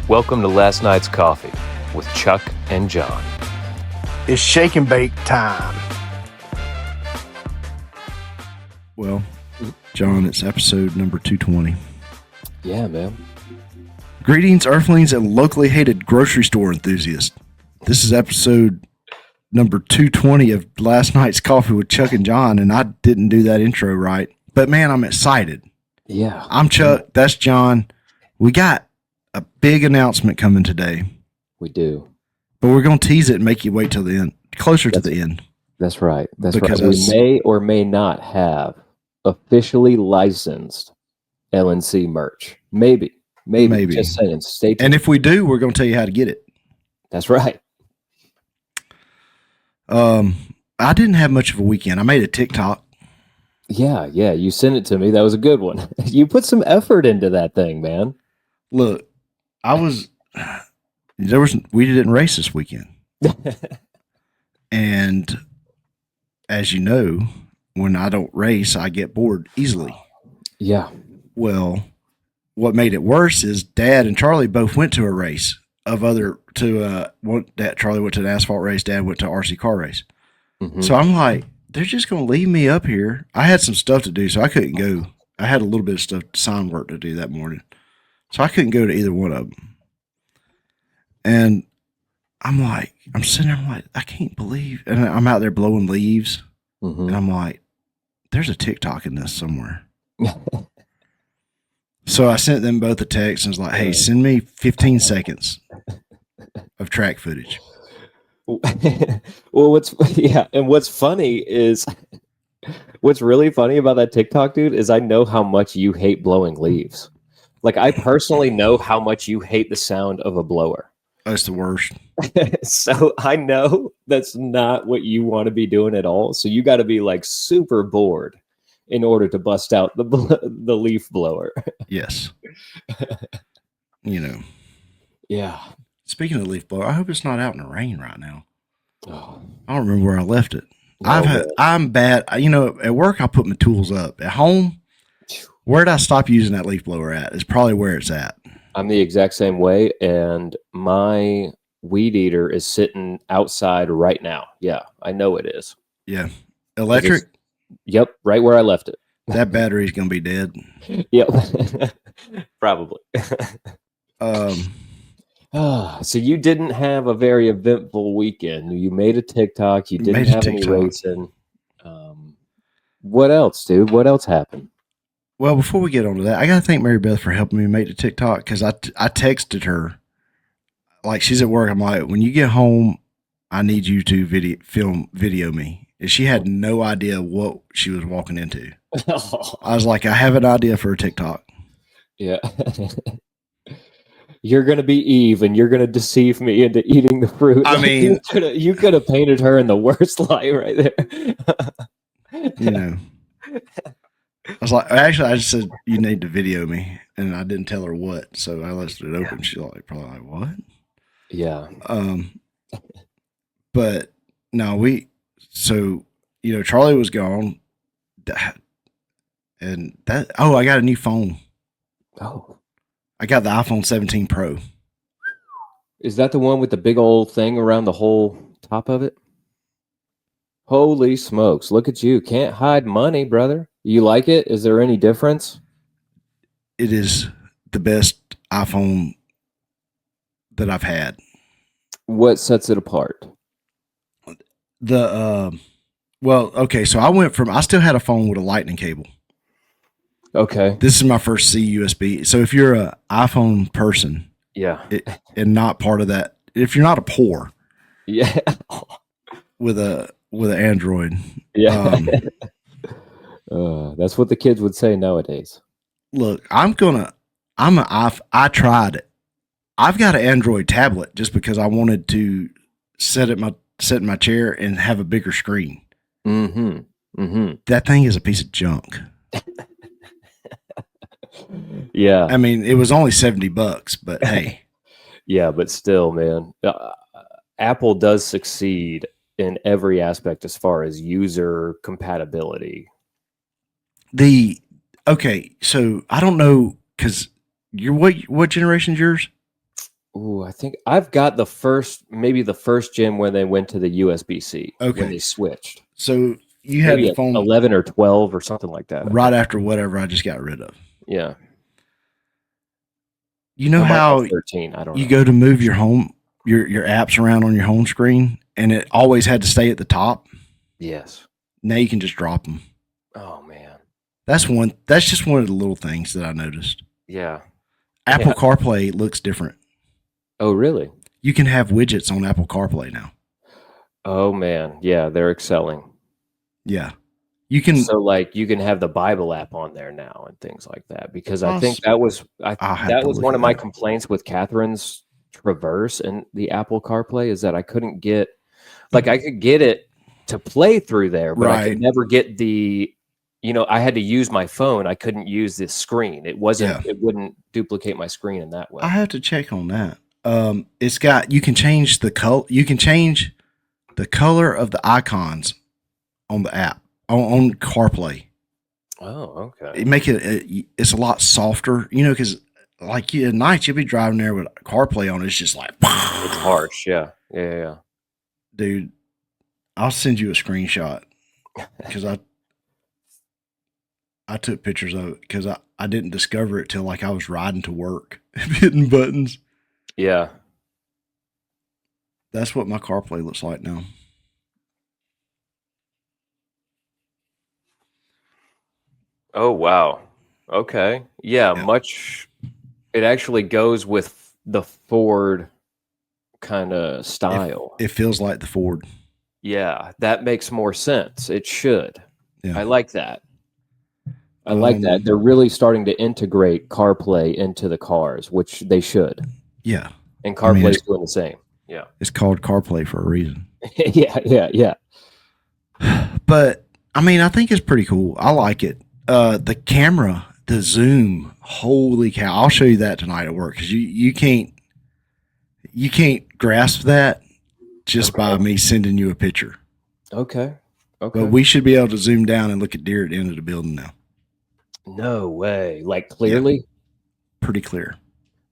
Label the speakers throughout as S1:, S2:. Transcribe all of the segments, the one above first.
S1: Welcome to Last Night's Coffee with Chuck and Jon.
S2: It's shake and bake time.
S3: Well, Jon, it's episode number 220.
S1: Yeah, man.
S3: Greetings, Earthlings and locally hated grocery store enthusiasts. This is episode number 220 of Last Night's Coffee with Chuck and Jon, and I didn't do that intro right. But man, I'm excited.
S1: Yeah.
S3: I'm Chuck. That's Jon. We got a big announcement coming today.
S1: We do.
S3: But we're going to tease it and make you wait till the end, closer to the end.
S1: That's right. That's
S3: Because
S1: right. We may or may not have officially licensed LNC merch. Maybe. Just saying. Stay tuned.
S3: And if we do, we're going to tell you how to get it.
S1: That's right.
S3: I didn't have much of a weekend. I made a TikTok.
S1: Yeah. You sent it to me. That was a good one. You put some effort into that thing, man.
S3: Look, we didn't race this weekend. And as you know, when I don't race, I get bored easily.
S1: Yeah.
S3: Well, what made it worse is Dad and Charlie both went to a race Charlie went to an asphalt race, Dad went to RC car race. Mm-hmm. So I'm like, they're just going to leave me up here. I had some stuff to do, so I couldn't go. I had a little bit of stuff, sign work to do that morning. So I couldn't go to either one of them. And I'm sitting there, I'm like, I can't believe, and I'm out there blowing leaves. Mm-hmm. And I'm like, there's a TikTok in this somewhere. So I sent them both a text and was like, hey, send me 15 seconds of track footage.
S1: Well, what's funny is, what's really funny about that TikTok, dude, is I know how much you hate blowing leaves. Like, I personally know how much you hate the sound of a blower.
S3: That's the worst.
S1: So I know that's not what you want to be doing at all. So you got to be like super bored in order to bust out the leaf blower.
S3: Yes. You know.
S1: Yeah.
S3: Speaking of leaf blower, I hope it's not out in the rain right now.
S1: Oh.
S3: I don't remember where I left it. I'm bad. You know, at work I put my tools up. At home, where did I stop using that leaf blower at? It's probably where it's at.
S1: I'm the exact same way, and my weed eater is sitting outside right now. Yeah, I know it is.
S3: Yeah. Electric?
S1: Yep, right where I left it.
S3: That battery's going to be dead.
S1: Yep. Probably. So you didn't have a very eventful weekend. You made a TikTok. You didn't have any racing. What else, dude? What else happened?
S3: Well, before we get on to that, I got to thank Mary Beth for helping me make the TikTok, because I texted her. Like, she's at work. I'm like, when you get home, I need you to video me. And she had no idea what she was walking into. I was like, I have an idea for a TikTok.
S1: Yeah. You're going to be Eve, and you're going to deceive me into eating the fruit.
S3: I mean,
S1: you could have painted her in the worst light right there.
S3: You know. I was like, actually, I just said, you need to video me. And I didn't tell her what. So I left it open. She's probably like, what?
S1: Yeah.
S3: But no, Charlie was gone. And I got a new phone.
S1: Oh.
S3: I got the iPhone 17 Pro.
S1: Is that the one with the big old thing around the whole top of it? Holy smokes. Look at you. Can't hide money, brother. You like it? Is there any difference?
S3: It is the best iPhone that I've had.
S1: What sets it apart?
S3: So I still had a phone with a lightning cable.
S1: Okay.
S3: This is my first C-USB. So if you're an iPhone person,
S1: yeah,
S3: and not part of that, if you're not a poor,
S1: yeah,
S3: with an Android,
S1: yeah, that's what the kids would say nowadays.
S3: Look, I tried it. I've got an Android tablet just because I wanted to sit in my chair and have a bigger screen. Mm-hmm. Mm-hmm. That thing is a piece of junk.
S1: Yeah.
S3: I mean, it was only $70, but hey.
S1: Yeah, but still, man, Apple does succeed in every aspect as far as user compatibility.
S3: Okay, so I don't know, because what generation's yours?
S1: Ooh, I think I've got maybe the first gen when they went to the USB-C.
S3: Okay.
S1: When they switched.
S3: So you had
S1: Maybe
S3: the phone
S1: 11 or 12 or something like that.
S3: right after whatever I just got rid of.
S1: Yeah.
S3: You know
S1: I might
S3: how
S1: have 13. I don't
S3: you
S1: know.
S3: go to move your apps around on your home screen, and it always had to stay at the top?
S1: Yes.
S3: Now you can just drop them.
S1: Oh man.
S3: That's just one of the little things that I noticed.
S1: Yeah.
S3: Apple CarPlay looks different.
S1: Oh, really?
S3: You can have widgets on Apple CarPlay now.
S1: Oh man. Yeah, they're excelling.
S3: Yeah. You can
S1: you can have the Bible app on there now and things like that, because I think
S3: I'll
S1: that was
S3: look
S1: one
S3: at
S1: of my
S3: that.
S1: complaints with Catherine's Traverse and the Apple CarPlay is that I couldn't get I could get it to play through there, but I could never get the I had to use my phone. I couldn't use this screen. It wouldn't duplicate my screen in that way.
S3: I have to check on that. You can change the color of the icons on the app on CarPlay.
S1: Oh, okay.
S3: It's a lot softer, because like at night you'll be driving there with CarPlay on. It's just like
S1: it's harsh. Yeah.
S3: Dude, I'll send you a screenshot because I took pictures of it because I didn't discover it till like I was riding to work hitting buttons.
S1: Yeah.
S3: That's what my CarPlay looks like now.
S1: Oh, wow. Okay. Yeah,
S3: Yeah.
S1: It actually goes with the Ford kind of style.
S3: It feels like the Ford.
S1: Yeah, that makes more sense. It should.
S3: Yeah.
S1: I like that. I like that. They're really starting to integrate CarPlay into the cars, which they should.
S3: Yeah.
S1: And CarPlay's doing the same. Yeah.
S3: It's called CarPlay for a reason.
S1: Yeah.
S3: But I think it's pretty cool. I like it. The camera, the zoom, holy cow! I'll show you that tonight at work because you can't grasp that just by me sending you a picture.
S1: Okay.
S3: But we should be able to zoom down and look at deer at the end of the building now.
S1: No way! Like clearly,
S3: yeah. Pretty clear.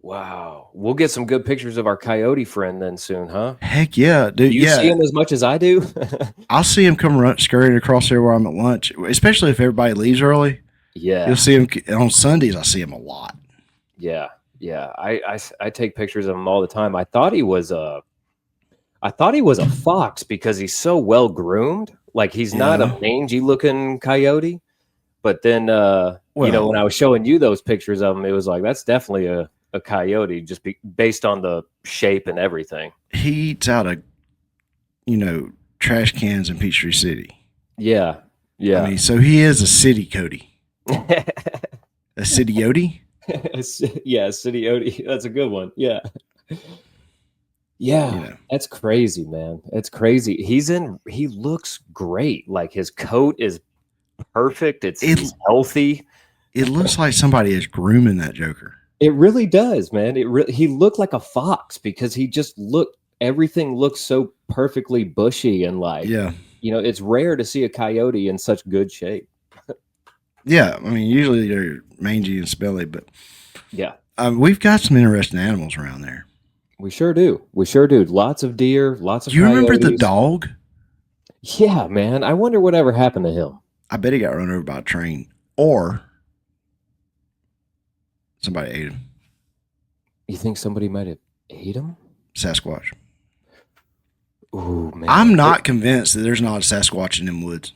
S1: Wow, we'll get some good pictures of our coyote friend then soon, huh?
S3: Heck yeah, dude!
S1: You see him as much as I do.
S3: I'll see him come scurrying across there where I'm at lunch, especially if everybody leaves early.
S1: Yeah,
S3: you'll see him on Sundays. I see him a lot.
S1: Yeah. I take pictures of him all the time. I thought he was a fox because he's so well groomed. Like he's not a mangy looking coyote. But then, when I was showing you those pictures of him, it was like that's definitely a coyote, just based on the shape and everything.
S3: He eats out of, trash cans in Peachtree City.
S1: Yeah.
S3: So he is a city Cody. A city Yodi?
S1: Yeah, city Yodi. That's a good one. Yeah. Yeah, that's crazy, man. It's crazy. He looks great. Like his coat is perfect. He's healthy.
S3: It looks like somebody is grooming that Joker.
S1: It really does, man. He looked like a fox because everything looks so perfectly bushy and it's rare to see a coyote in such good shape.
S3: Yeah, usually they're mangy and smelly, but
S1: yeah,
S3: we've got some interesting animals around there.
S1: We sure do. Lots of deer, lots of
S3: Do you
S1: coyotes.
S3: remember the dog?
S1: Yeah, man. I wonder whatever happened to him.
S3: I bet he got run over by a train or somebody ate him.
S1: You think somebody might have ate him?
S3: Sasquatch.
S1: Ooh, man.
S3: I'm not convinced that there's not a Sasquatch in them woods.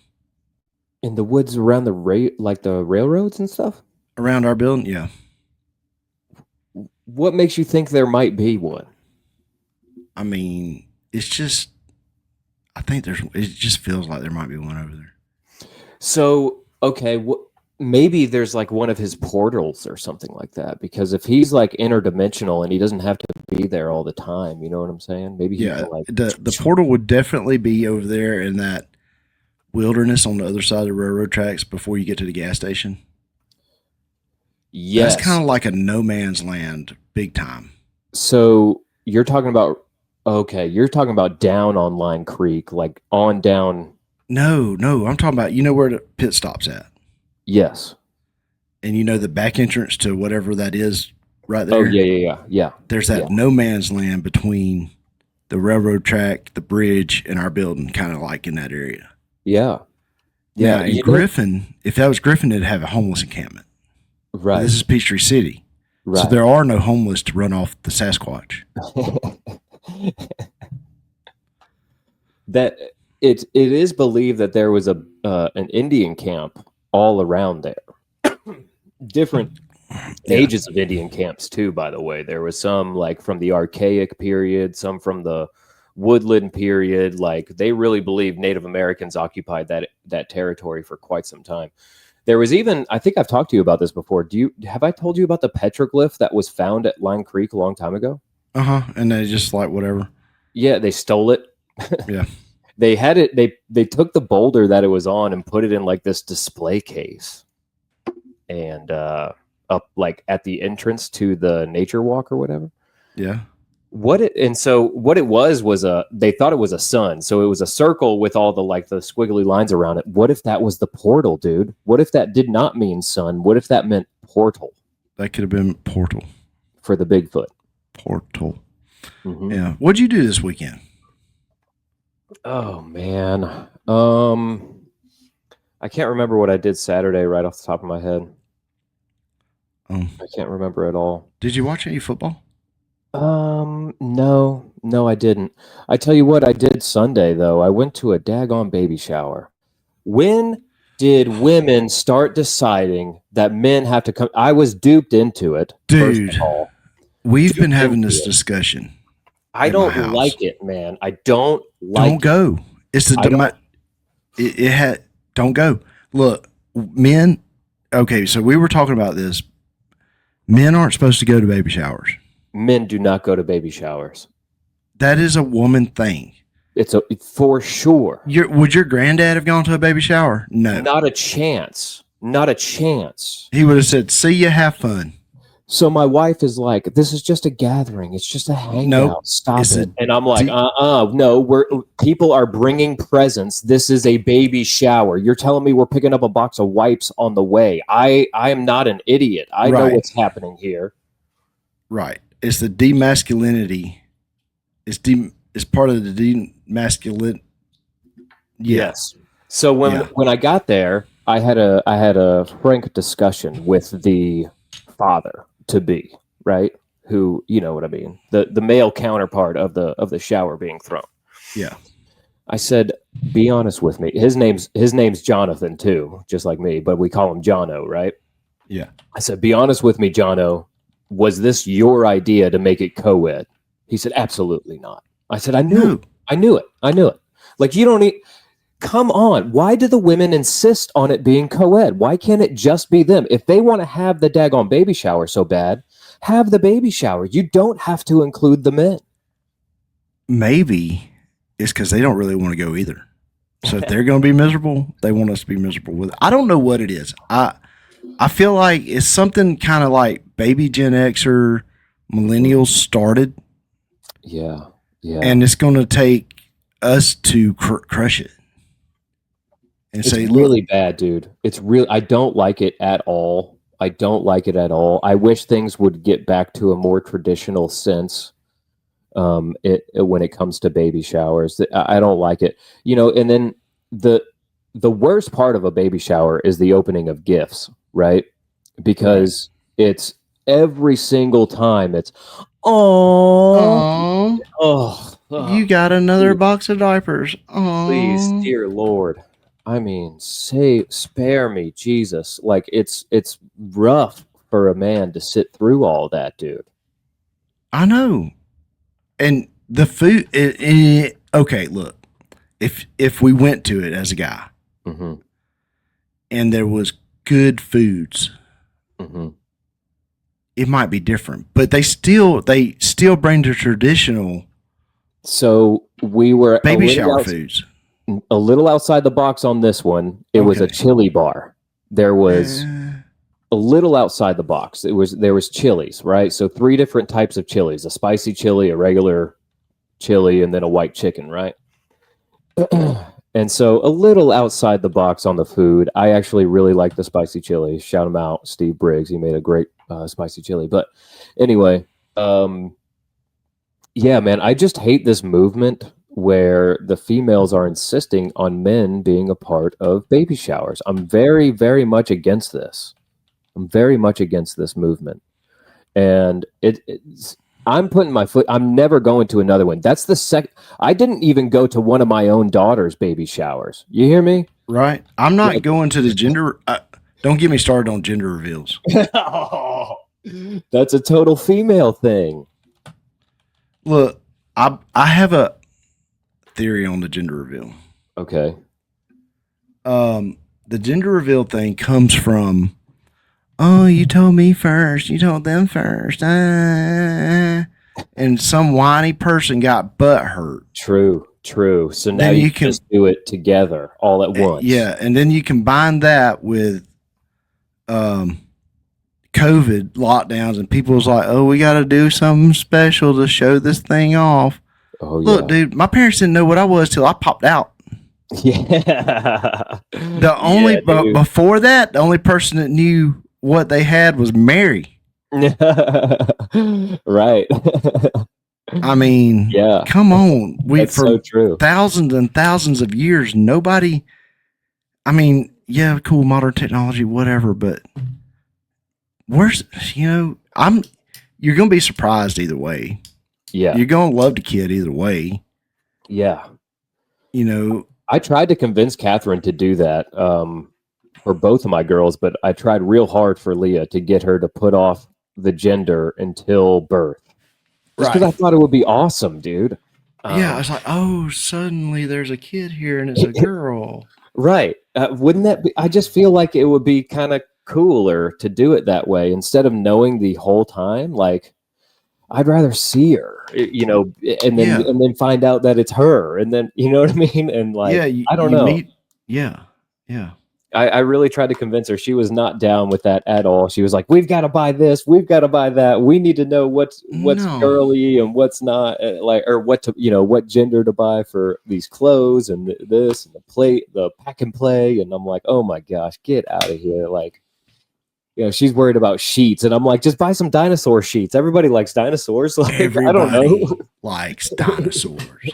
S1: In the woods around the railroads and stuff?
S3: Around our building? Yeah.
S1: What makes you think there might be one?
S3: It's just, it just feels like there might be one over there.
S1: So, okay, maybe there's like one of his portals or something like that, because if he's like interdimensional and he doesn't have to be there all the time, you know what I'm saying? Maybe
S3: the portal would definitely be over there in that wilderness on the other side of the railroad tracks before you get to the gas station.
S1: Yes.
S3: That's kind of like a no man's land, big time.
S1: So you're talking about down on Line Creek, like on down.
S3: No, I'm talking about, where the pit stop's at?
S1: Yes.
S3: And the back entrance to whatever that is right there.
S1: Oh yeah.
S3: There's that no man's land between the railroad track, the bridge, and our building, kind of like in that area.
S1: Yeah.
S3: Now, in Griffin, if that was Griffin, it'd have a homeless encampment.
S1: Right.
S3: But this is Peachtree City. Right. So there are no homeless to run off the Sasquatch.
S1: That it is believed that there was an Indian camp all around there. Different ages of Indian camps too, by the way. There was some like from the Archaic period, some from the Woodland period. Like they really believe Native Americans occupied that territory for quite some time. There was even, I think I've talked to you about this before. Have I told you about the petroglyph that was found at Line Creek a long time ago?
S3: And they just like whatever.
S1: Yeah, they stole it.
S3: Yeah.
S1: They had it, they took the boulder that it was on and put it in like this display case. And up like at the entrance to the nature walk or whatever.
S3: Yeah.
S1: What it was they thought it was a sun. So it was a circle with all the like the squiggly lines around it. What if that was the portal, dude? What if that did not mean sun? What if that meant portal?
S3: That could have been portal.
S1: For the Bigfoot.
S3: Portal. Mm-hmm. Yeah. What'd you do this weekend?
S1: Oh man. I can't remember what I did Saturday right off the top of my head. I can't remember at all.
S3: Did you watch any football?
S1: No, I didn't. I tell you what I did Sunday, though. I went to a daggone baby shower. When did women start deciding that men have to come? I was duped into it.
S3: Dude,
S1: first of all.
S3: We've been having this discussion.
S1: I don't like it, man. I don't like it.
S3: Don't go. It's the don't go. Look, men, okay, so we were talking about this. Men aren't supposed to go to baby showers.
S1: Men do not go to baby showers.
S3: That is a woman thing.
S1: It's for sure.
S3: Would your granddad have gone to a baby shower? No.
S1: Not a chance. Not a chance.
S3: He would have said, see you, have fun.
S1: So my wife is like, this is just a gathering. It's just a hangout.
S3: Nope.
S1: Stop it. And I'm like, no, people are bringing presents. This is a baby shower. You're telling me we're picking up a box of wipes on the way. I am not an idiot. I know what's happening here. Right.
S3: It's the demasculinity. It's part of the demasculine.
S1: Yes. So when I got there, I had a frank discussion with the father to be, right? Who, you know what I mean? The male counterpart of the shower being thrown.
S3: Yeah.
S1: I said, be honest with me. His name's Jonathan too, just like me, but we call him Jono, right?
S3: Yeah.
S1: I said, be honest with me, Jono. Was this your idea to make it co-ed? He said, absolutely not. I said, I knew it. Like, you don't need, come on. Why do the women insist on it being co-ed? Why can't it just be them? If they want to have the daggone baby shower so bad, have the baby shower. You don't have to include the men.
S3: Maybe it's because they don't really want to go either. So if they're going to be miserable, they want us to be miserable with it. I don't know what it is. I feel like it's something kind of like baby Gen Xer millennials started.
S1: Yeah.
S3: And it's going to take us to crush it. And
S1: it's really bad, dude. It's real. I don't like it at all. I wish things would get back to a more traditional sense when it comes to baby showers. I don't like it. You know, and then the worst part of a baby shower is the opening of gifts, right? Because it's every single time it's, oh,
S3: you got another box of diapers. Oh,
S1: please, dear Lord. I mean, spare me, Jesus. Like it's rough for a man to sit through all that, dude.
S3: I know. And the food, okay, look, if we went to it as a guy and there was good foods, it might be different, but they still bring the traditional.
S1: So we were
S3: baby shower foods.
S1: A little outside the box on this one. It was a chili bar. There was a little outside the box. There was chilies, right? So 3 different types of chilies: a spicy chili, a regular chili, and then a white chicken, right? And so a little outside the box on the food. I actually really like the spicy chili. Shout him out, Steve Briggs. He made a great spicy chili. But anyway, yeah, man, I just hate this movement where the females are insisting on men being a part of baby showers. I'm very, very much against this. I'm very much against this movement. And I'm putting my foot, I'm never going to another one. That's the second. I didn't even go to one of my own daughter's baby showers. You hear me?
S3: Right. I'm not going to the gender. Don't get me started on gender reveals.
S1: That's a total female thing.
S3: Look, I have a theory on the gender reveal.
S1: Okay.
S3: The gender reveal thing comes from, oh, you told me first, you told them first, and some whiny person got butt hurt.
S1: True. So now you can just do it together all at once.
S3: Yeah, and then you combine that with COVID lockdowns, and people's like, oh, we got to do something special to show this thing off.
S1: Oh,
S3: look, dude, my parents didn't know what I was till I popped out.
S1: Yeah.
S3: Before that, the only person that knew what they had was Mary.
S1: Right.
S3: I mean,
S1: yeah.
S3: Come on.
S1: That's so true.
S3: Thousands and thousands of years, nobody. I mean, yeah, cool modern technology, whatever, but where's you're gonna be surprised either way.
S1: Yeah,
S3: you're gonna love the kid either way.
S1: Yeah,
S3: I
S1: tried to convince Catherine to do that for both of my girls, but I tried real hard for Leah to get her to put off the gender until birth. Just because I thought it would be awesome, dude.
S3: Yeah, I was like, oh, suddenly there's a kid here and it's a girl.
S1: Right. Wouldn't that be? I just feel like it would be kind of cooler to do it that way instead of knowing the whole time. Like, I'd rather see her, and then find out that it's her, and then you know what I mean. And like, I don't know.
S3: Yeah.
S1: I really tried to convince her. She was not down with that at all. She was like, "We've got to buy this. We've got to buy that. We need to know what's girly and what's not, or what gender to buy for these clothes and this and the pack and play." And I'm like, "Oh my gosh, get out of here!" Like, she's worried about sheets, and I'm like, "Just buy some dinosaur sheets. Everybody likes dinosaurs." Like,
S3: everybody
S1: I don't know.
S3: likes dinosaurs.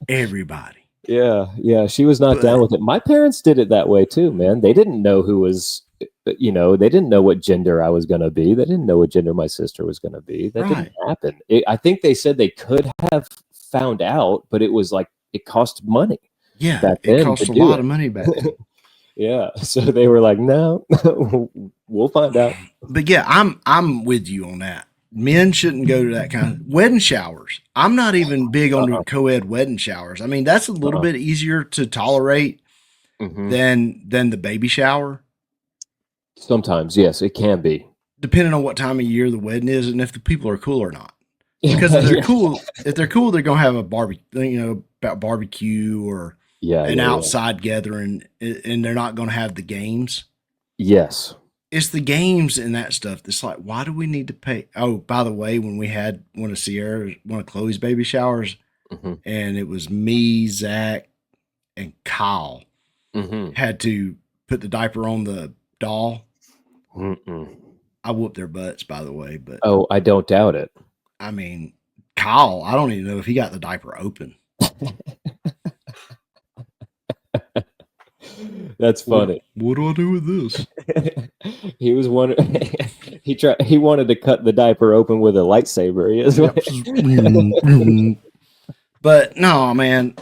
S3: Everybody.
S1: Yeah. She was not down with it. My parents did it that way too, man. They didn't know who was, they didn't know what gender I was going to be. They didn't know what gender my sister was going to be. That didn't happen. I think they said they could have found out, but it was like, it cost money.
S3: Yeah. It cost a lot of money back then.
S1: Yeah. So they were like, no, we'll find out.
S3: But yeah, I'm with you on that. Men shouldn't go to that kind of wedding showers. I'm not even big on co-ed wedding showers. I mean, that's a little bit easier to tolerate than the baby shower.
S1: Sometimes, yes, it can be.
S3: Depending on what time of year the wedding is and if the people are cool or not. Because if they're cool, they're gonna have a barbecue or an outside gathering, and they're not gonna have the games.
S1: Yes.
S3: It's the games and that stuff that's like, why do we need to pay? Oh, by the way, when we had one of Chloe's baby showers, and it was me, Zach, and Kyle had to put the diaper on the doll. I whooped their butts, by the way. But
S1: I don't doubt it.
S3: I mean, Kyle, I don't even know if he got the diaper open.
S1: That's funny.
S3: What do I do with this?
S1: He was wondering. He wanted to cut the diaper open with a lightsaber.
S3: But no, man.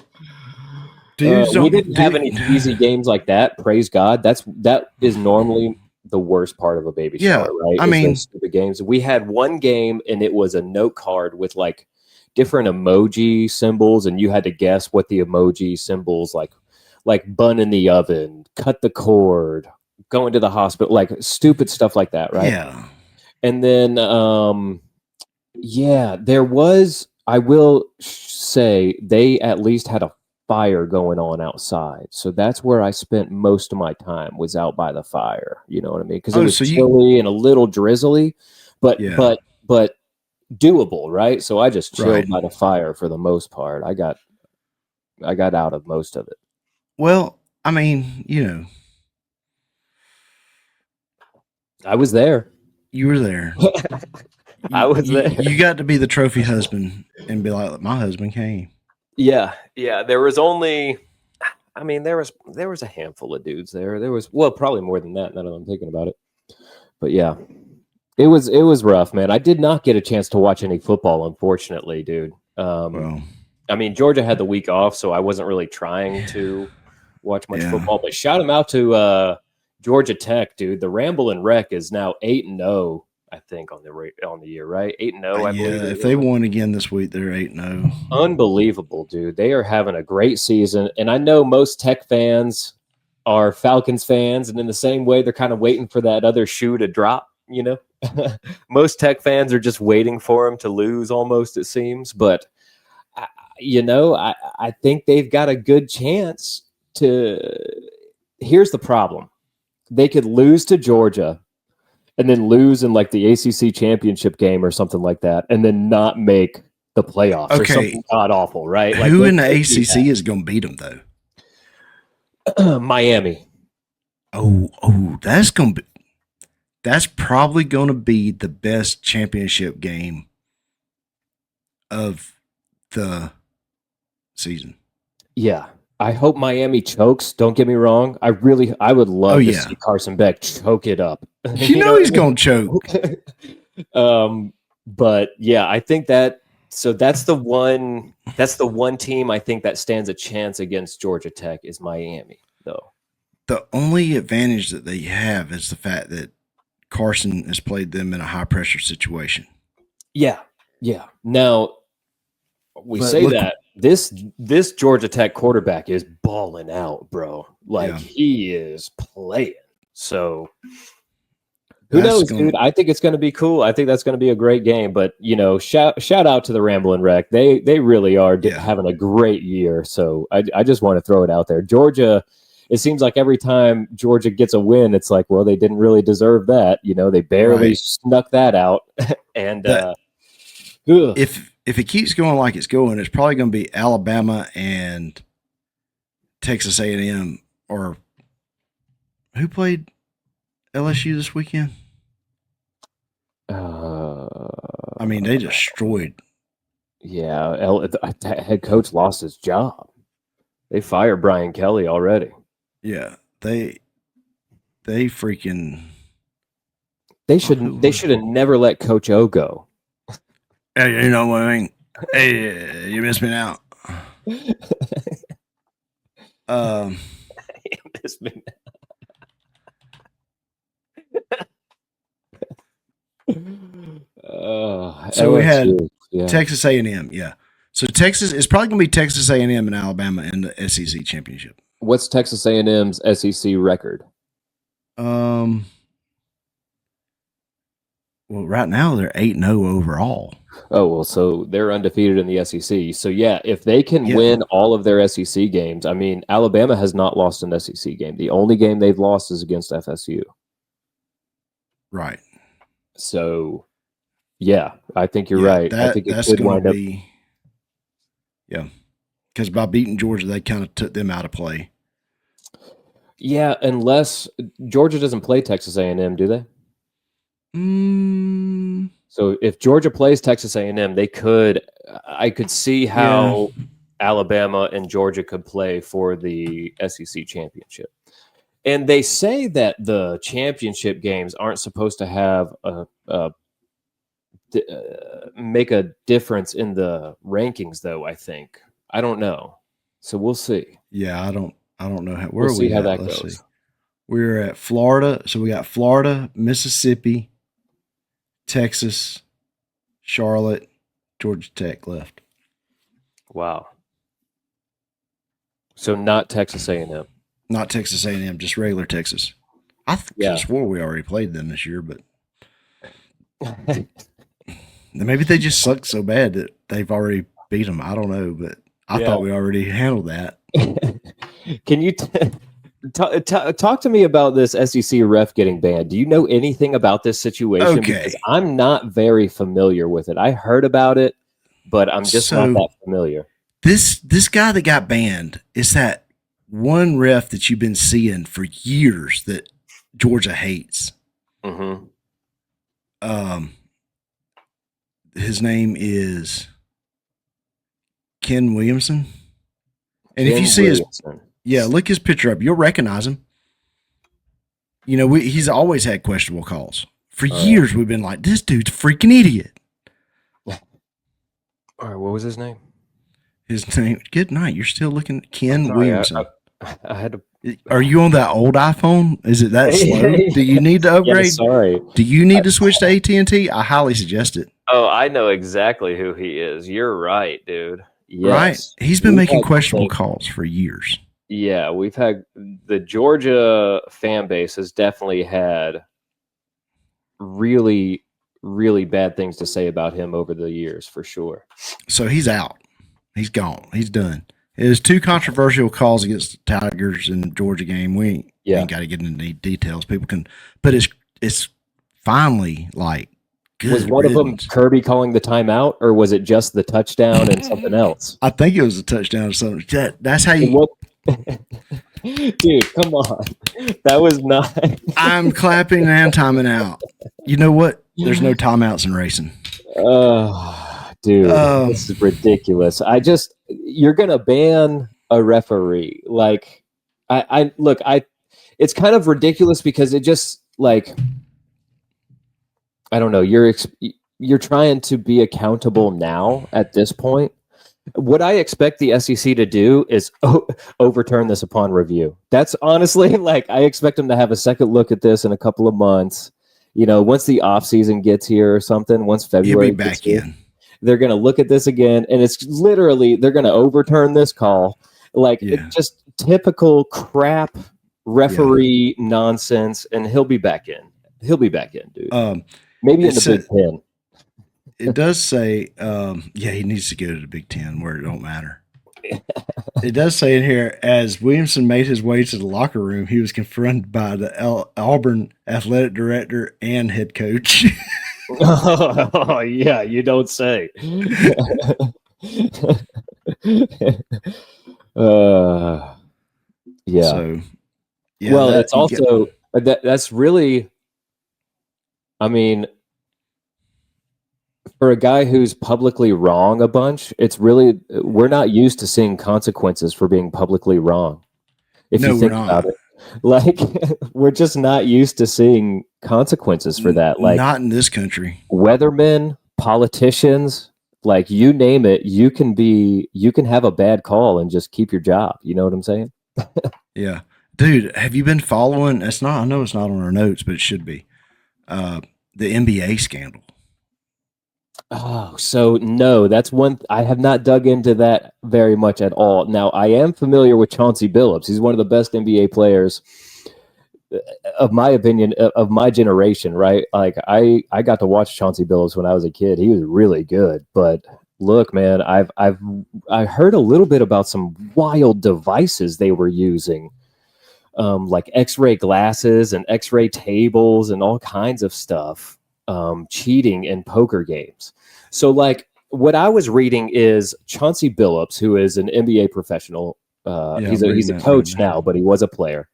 S1: We didn't have any easy games like that. Praise God. That is normally the worst part of a baby shower, right?
S3: I mean,
S1: stupid games. We had one game, and it was a note card with like different emoji symbols, and you had to guess what the emoji symbols like bun in the oven, cut the cord, going to the hospital, like stupid stuff like that, right?
S3: Yeah.
S1: And then, there was, I will say, they at least had a fire going on outside. So that's where I spent most of my time, was out by the fire. You know what I mean? Because it was chilly and a little drizzly, but doable, right? So I just chilled by the fire for the most part. I got out of most of it.
S3: Well, I mean,
S1: I was there.
S3: You were there.
S1: I was there.
S3: You got to be the trophy husband and be like, my husband came.
S1: Yeah. There was only, I mean, there was a handful of dudes there. There was, well, probably more than that. Now that I'm thinking about it, but yeah, it was rough, man. I did not get a chance to watch any football, unfortunately, dude.
S3: Well,
S1: I mean, Georgia had the week off, so I wasn't really trying to watch much football. But shout him out to Georgia Tech, dude. The Ramble and Wreck is now 8-0, I think, on the year, right? 8-0, I believe.
S3: If they won again this week, they're 8-0.
S1: Unbelievable, dude. They are having a great season, and I know most Tech fans are Falcons fans, and in the same way, they're kind of waiting for that other shoe to drop. You know, most Tech fans are just waiting for them to lose, almost, it seems, but. I think they've got a good chance to. Here's the problem. They could lose to Georgia and then lose in like the ACC championship game or something like that and then not make the playoffs or something god awful, right? Like,
S3: who in the ACC is going to beat them,
S1: though? Miami.
S3: Oh, that's probably going to be the best championship game of the season.
S1: Yeah. I hope Miami chokes. Don't get me wrong. I would love to see Carson Beck choke it up.
S3: You know he's going to
S1: choke. But yeah, I think that's the one team I think that stands a chance against Georgia Tech is Miami, though.
S3: The only advantage that they have is the fact that Carson has played them in a high pressure situation.
S1: Yeah. Now, this Georgia Tech quarterback is balling out, bro. Like he is playing. So who knows, dude? I think it's going to be cool. I think that's going to be a great game. But shout out to the Ramble and Wreck. They really are having a great year. So I just want to throw it out there. Georgia. It seems like every time Georgia gets a win, it's like, well, they didn't really deserve that. They barely snuck that out. And
S3: if it keeps going like it's going, it's probably going to be Alabama and Texas A&M. Or who played LSU this weekend? I mean, they destroyed.
S1: Yeah, head coach lost his job. They fired Brian Kelly already.
S3: Yeah, they freaking.
S1: They should have never let Coach O go.
S3: Hey, you know what I mean? Hey, you missed me out.
S1: You missed me out.
S3: So we had Texas A&M, yeah. So Texas is probably going to be Texas A&M and Alabama in the SEC championship.
S1: What's Texas A&M's SEC record?
S3: Well, right now they're 8-0 overall.
S1: Oh, well, so they're undefeated in the SEC. So yeah, if they can win all of their SEC games, I mean, Alabama has not lost an SEC game. The only game they've lost is against FSU.
S3: Right.
S1: So, yeah, I think you're right. I think it could wind up.
S3: Yeah, because by beating Georgia, they kind of took them out of play.
S1: Yeah, unless Georgia doesn't play Texas A&M, do they? So if Georgia plays Texas A&M, they could. I could see how Alabama and Georgia could play for the SEC championship. And they say that the championship games aren't supposed to have make a difference in the rankings, though. I think I don't know, so we'll see.
S3: Yeah, I don't know how.
S1: We'll see how that goes.
S3: See. We're at Florida, so we got Florida, Mississippi, Texas, Charlotte, Georgia Tech left.
S1: Wow. So not Texas A&M.
S3: Not Texas A&M, just regular Texas. I swore we already played them this year, but maybe they just suck so bad that they've already beat them. I don't know, but I thought we already handled that.
S1: Can you talk to me about this SEC ref getting banned? Do you know anything about this situation?
S3: Okay.
S1: Because I'm not very familiar with it. I heard about it, but I'm just not that familiar.
S3: This guy that got banned is that one ref that you've been seeing for years that Georgia hates.
S1: Mm-hmm.
S3: his name is Ken Williamson. And if you see look his picture up, you'll recognize him. You know, he's always had questionable calls. For years, we've been like, this dude's a freaking idiot.
S1: All right, what was his name?
S3: His name, good night. You're still looking at Ken Williamson.
S1: I had to.
S3: Are you on that old iPhone? Is it that slow? Do you need to upgrade?
S1: Yeah, sorry.
S3: Do you need to switch to AT&T? I highly suggest it.
S1: Oh, I know exactly who he is. You're right, dude. Yes.
S3: Right. He's been making questionable calls for years.
S1: Yeah, we've had the Georgia fan base has definitely had really, really bad things to say about him over the years, for sure.
S3: So he's out. He's gone. He's done. It was 2 controversial calls against the Tigers in the Georgia game. We ain't got to get into any details. People can, but it's finally like good.
S1: Was one of them Kirby calling the timeout, or was it just the touchdown and something else?
S3: I think it was a touchdown or something. That's how you.
S1: Dude, come on. That was not.
S3: I'm clapping and timing out. You know what? There's no timeouts in racing.
S1: Dude, this is ridiculous. You're gonna ban a referee. Like, it's kind of ridiculous because it just like, I don't know. You're trying to be accountable now at this point. What I expect the SEC to do is overturn this upon review. That's honestly like, I expect them to have a second look at this in a couple of months. You know, once the off season gets here or something, once February
S3: gets here,
S1: they're going to look at this again, and it's literally they're going to overturn this call. Like, it's just typical crap referee nonsense, and he'll be back in. He'll be back in, dude. Maybe in the Big Ten.
S3: It does say, he needs to go to the Big Ten where it don't matter. It does say in here, as Williamson made his way to the locker room, he was confronted by the Auburn athletic director and head coach.
S1: Oh, yeah, you don't say. Yeah. So, well, it's also that's really, I mean, for a guy who's publicly wrong a bunch, it's really, we're not used to seeing consequences for being publicly wrong. If you think about it, like, we're just not used to seeing consequences for that. Like,
S3: not in this country.
S1: Weathermen, politicians, like, you name it, you can have a bad call and just keep your job. You know what I'm saying?
S3: Yeah. Dude, have you been following? I know it's not on our notes, but it should be. The NBA scandal.
S1: Oh, so no, that's one. I have not dug into that very much at all. Now, I am familiar with Chauncey Billups. He's one of the best NBA players, of my opinion, of my generation, right? Like, I got to watch Chauncey Billups when I was a kid. He was really good. But look, man, I heard a little bit about some wild devices they were using, like X-ray glasses and X-ray tables and all kinds of stuff. Cheating in poker games. So, like, what I was reading is Chauncey Billups, who is an NBA professional, he's a coach now, but he was a player.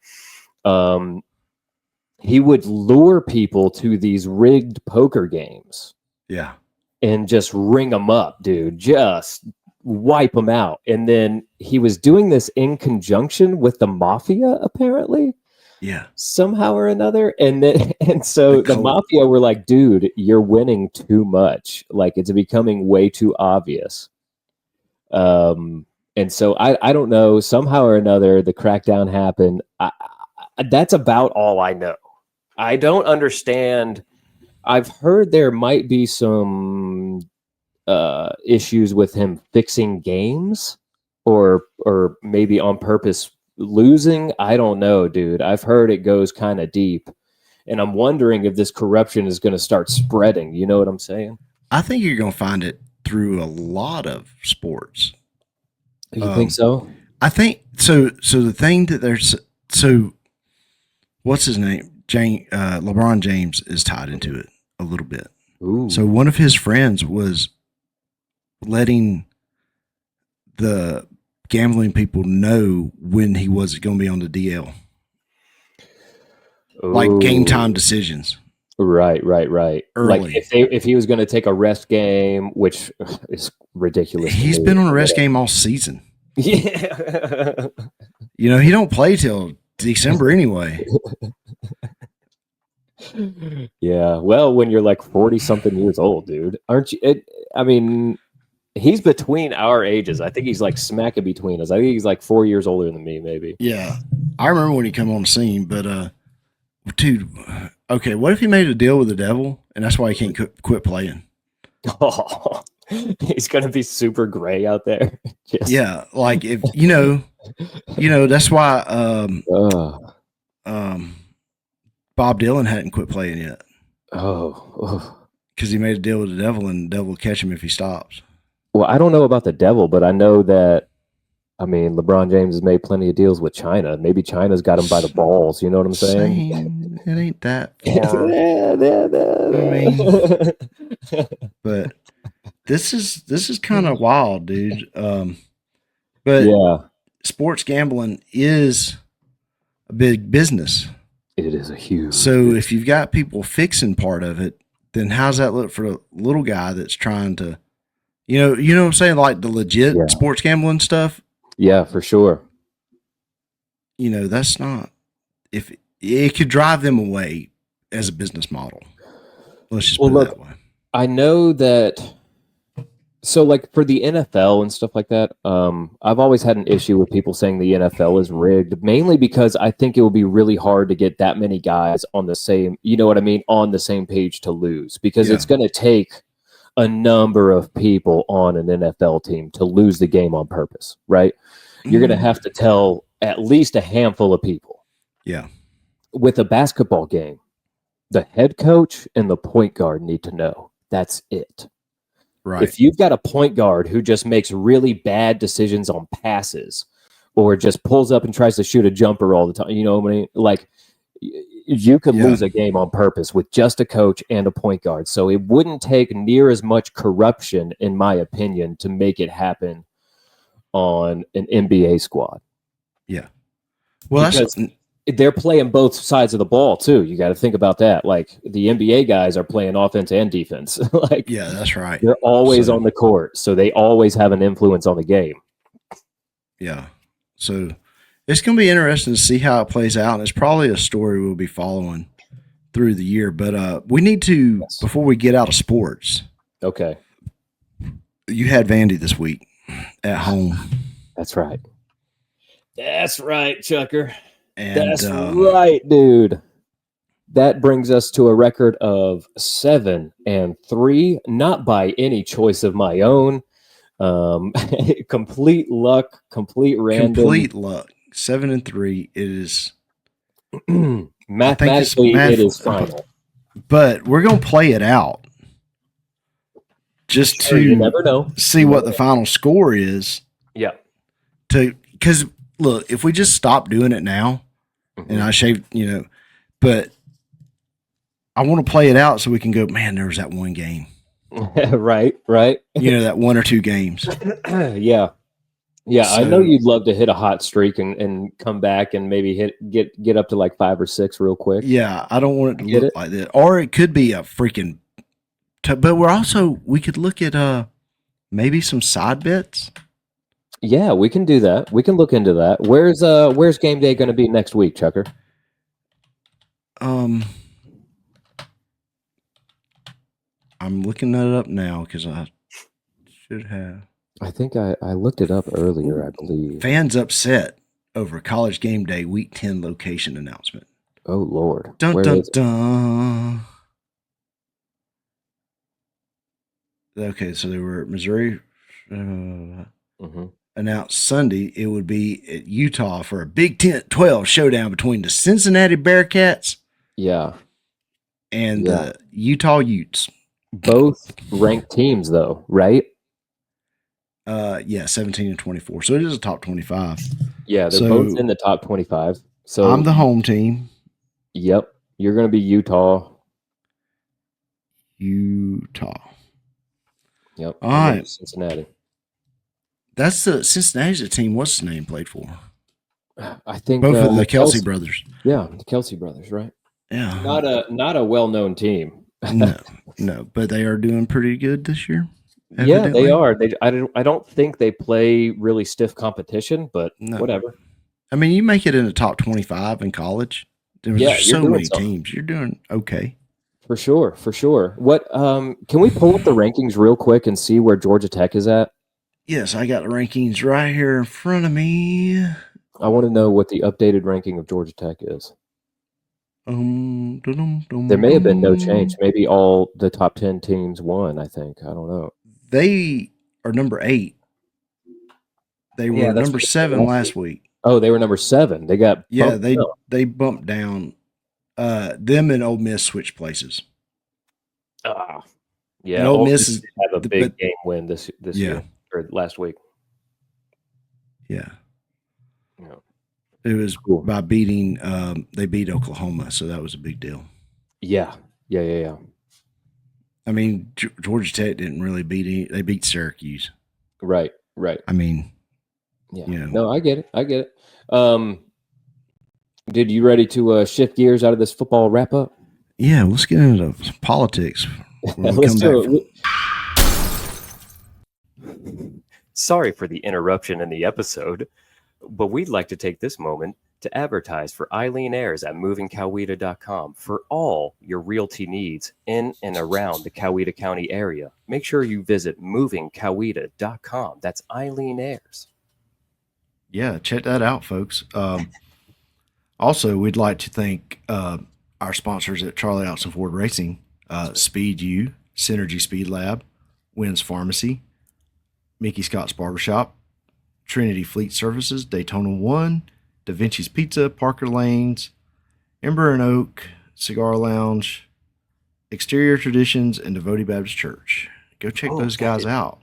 S1: He would lure people to these rigged poker games.
S3: Yeah.
S1: And just ring them up, dude. Just wipe them out. And then he was doing this in conjunction with the mafia, apparently.
S3: Yeah. Somehow
S1: or another. And so the mafia were like, dude, you're winning too much. Like, it's becoming way too obvious. And so I don't know, somehow or another, the crackdown happened. That's about all I know. I don't understand. I've heard there might be some issues with him fixing games or maybe on purpose losing. I don't know, dude. I've heard it goes kind of deep, and I'm wondering if this corruption is going to start spreading. You know what I'm saying?
S3: I think you're going to find it through a lot of sports.
S1: You think so?
S3: I think so. So the thing that what's his name? LeBron James is tied into it a little bit.
S1: Ooh.
S3: So one of his friends was letting the gambling people know when he was going to be on the DL. Like game time decisions.
S1: Right. Like
S3: early.
S1: if he was going to take a rest game, which is ridiculous.
S3: He's been on a rest game all season.
S1: Yeah.
S3: He don't play till December anyway.
S1: Yeah. Well, when you're like 40 something years old, dude, aren't you? I mean, he's between our ages. I think he's like smack in between us. I think he's like 4 years older than me, maybe.
S3: Yeah. I remember when he came on the scene, but dude, okay, what if he made a deal with the devil and that's why he can't quit playing?
S1: Oh, he's gonna be super gray out there.
S3: Yeah, like if that's why Bob Dylan hadn't quit playing yet. Because he made a deal with the devil, and the devil will catch him if he stops.
S1: Well, I don't know about the devil, but I know that. I mean, LeBron James has made plenty of deals with China. Maybe China's got him by the balls. You know what I'm saying?
S3: It ain't that far. I mean, but this is kind of wild, dude. But yeah, sports gambling is a big business.
S1: It is a huge.
S3: So if you've got people fixing part of it, then how's that look for a little guy that's trying to, you know what I'm saying, like the legit sports gambling stuff?
S1: Yeah, for sure.
S3: That's not, if it could drive them away as a business model. Let's just put it that way.
S1: I know that. So, like for the NFL and stuff like that, I've always had an issue with people saying the NFL is rigged, mainly because I think it would be really hard to get that many guys on the same, on the same page to lose, because it's going to take a number of people on an NFL team to lose the game on purpose, right? You're going to have to tell at least a handful of people.
S3: Yeah.
S1: With a basketball game, the head coach and the point guard need to know. That's it.
S3: Right.
S1: If you've got a point guard who just makes really bad decisions on passes or just pulls up and tries to shoot a jumper all the time, you know what I mean? Like, you could lose a game on purpose with just a coach and a point guard. So it wouldn't take near as much corruption, in my opinion, to make it happen on an NBA squad.
S3: Yeah. Well,
S1: because they're playing both sides of the ball too. You got to think about that. Like the NBA guys are playing offense and defense. Like,
S3: yeah, that's right.
S1: They're always on the court, so they always have an influence on the game.
S3: Yeah. So it's going to be interesting to see how it plays out. And it's probably a story we'll be following through the year. But we need to, before we get out of sports.
S1: Okay.
S3: You had Vandy this week at home.
S1: That's right. That's right, Chucker.
S3: And,
S1: that's right, dude. That brings us to a record of 7-3, not by any choice of my own. Complete luck, complete random.
S3: Complete luck. 7-3. It is
S1: mathematically it is final.
S3: But we're gonna play it out just to
S1: you never know.
S3: See what the final score is.
S1: Yeah.
S3: Because look, if we just stop doing it now, and I shave, but I want to play it out so we can go, man, there was that one game.
S1: Right.
S3: That one or two games.
S1: Yeah. So, I know you'd love to hit a hot streak and come back and maybe get up to like 5 or 6 real quick.
S3: Yeah, I don't want it to look like that. Or it could be a freaking but we could look at maybe some side bets.
S1: Yeah, we can do that. We can look into that. Where's game day going to be next week, Chucker?
S3: I'm looking that up now because I should have.
S1: I think I looked it up earlier, I believe.
S3: Fans upset over College Game Day Week 10 location announcement.
S1: Oh, Lord.
S3: Dun,
S1: Where
S3: dun, dun. Okay, so they were at Missouri. Announced Sunday it would be at Utah for a Big 12 showdown between the Cincinnati Bearcats and the Utah Utes.
S1: Both ranked teams, though, right?
S3: 17 and 24. So it is a top 25.
S1: Yeah, they're both in the top 25. So
S3: I'm the home team.
S1: Yep. You're going to be Utah. Yep.
S3: All right.
S1: Cincinnati.
S3: That's the Cincinnati's a team. What's his name played for?
S1: I think
S3: both of the Kelsey brothers.
S1: Yeah, the Kelsey brothers, right?
S3: Yeah.
S1: Not a well-known team.
S3: No, but they are doing pretty good this year.
S1: Yeah, they are. I don't think they play really stiff competition, but
S3: No.
S1: whatever.
S3: I mean, you make it in the top 25 in college. There's so many teams. You're doing okay.
S1: For sure. What can we pull up the rankings real quick and see where Georgia Tech is at?
S3: Yes, I got the rankings right here in front of me.
S1: I want to know what the updated ranking of Georgia Tech is. There may have been no change. Maybe all the top 10 teams won, I think. I don't know.
S3: They are number 8. They were number 7 last week.
S1: Oh, they were number 7. They got
S3: they bumped down. Them and Ole Miss switched places.
S1: Yeah,
S3: and Ole Miss
S1: have a big game win this year or last week.
S3: Yeah. It was cool. By beating they beat Oklahoma, so that was a big deal.
S1: Yeah.
S3: I mean, Georgia Tech didn't really beat they beat Syracuse.
S1: Right.
S3: I mean,
S1: No, I get it. Did you ready to shift gears out of this football wrap up?
S3: Yeah, let's get into politics.
S1: Let's do it. Sorry for the interruption in the episode, but we'd like to take this moment to advertise for Eileen Ayers at movingcoweta.com for all your realty needs in and around the Coweta County area. Make sure you visit movingcoweta.com. That's Eileen Ayers. Yeah,
S3: check that out, folks. Also, we'd like to thank our sponsors at Charlie Austin Ford Racing, Speed U, Synergy Speed Lab, Wynn's Pharmacy, Mickey Scott's Barbershop, Trinity Fleet Services, Daytona 1, Da Vinci's Pizza, Parker Lanes, Ember and Oak, Cigar Lounge, Exterior Traditions, and Devotee Baptist Church. Go check those guys out.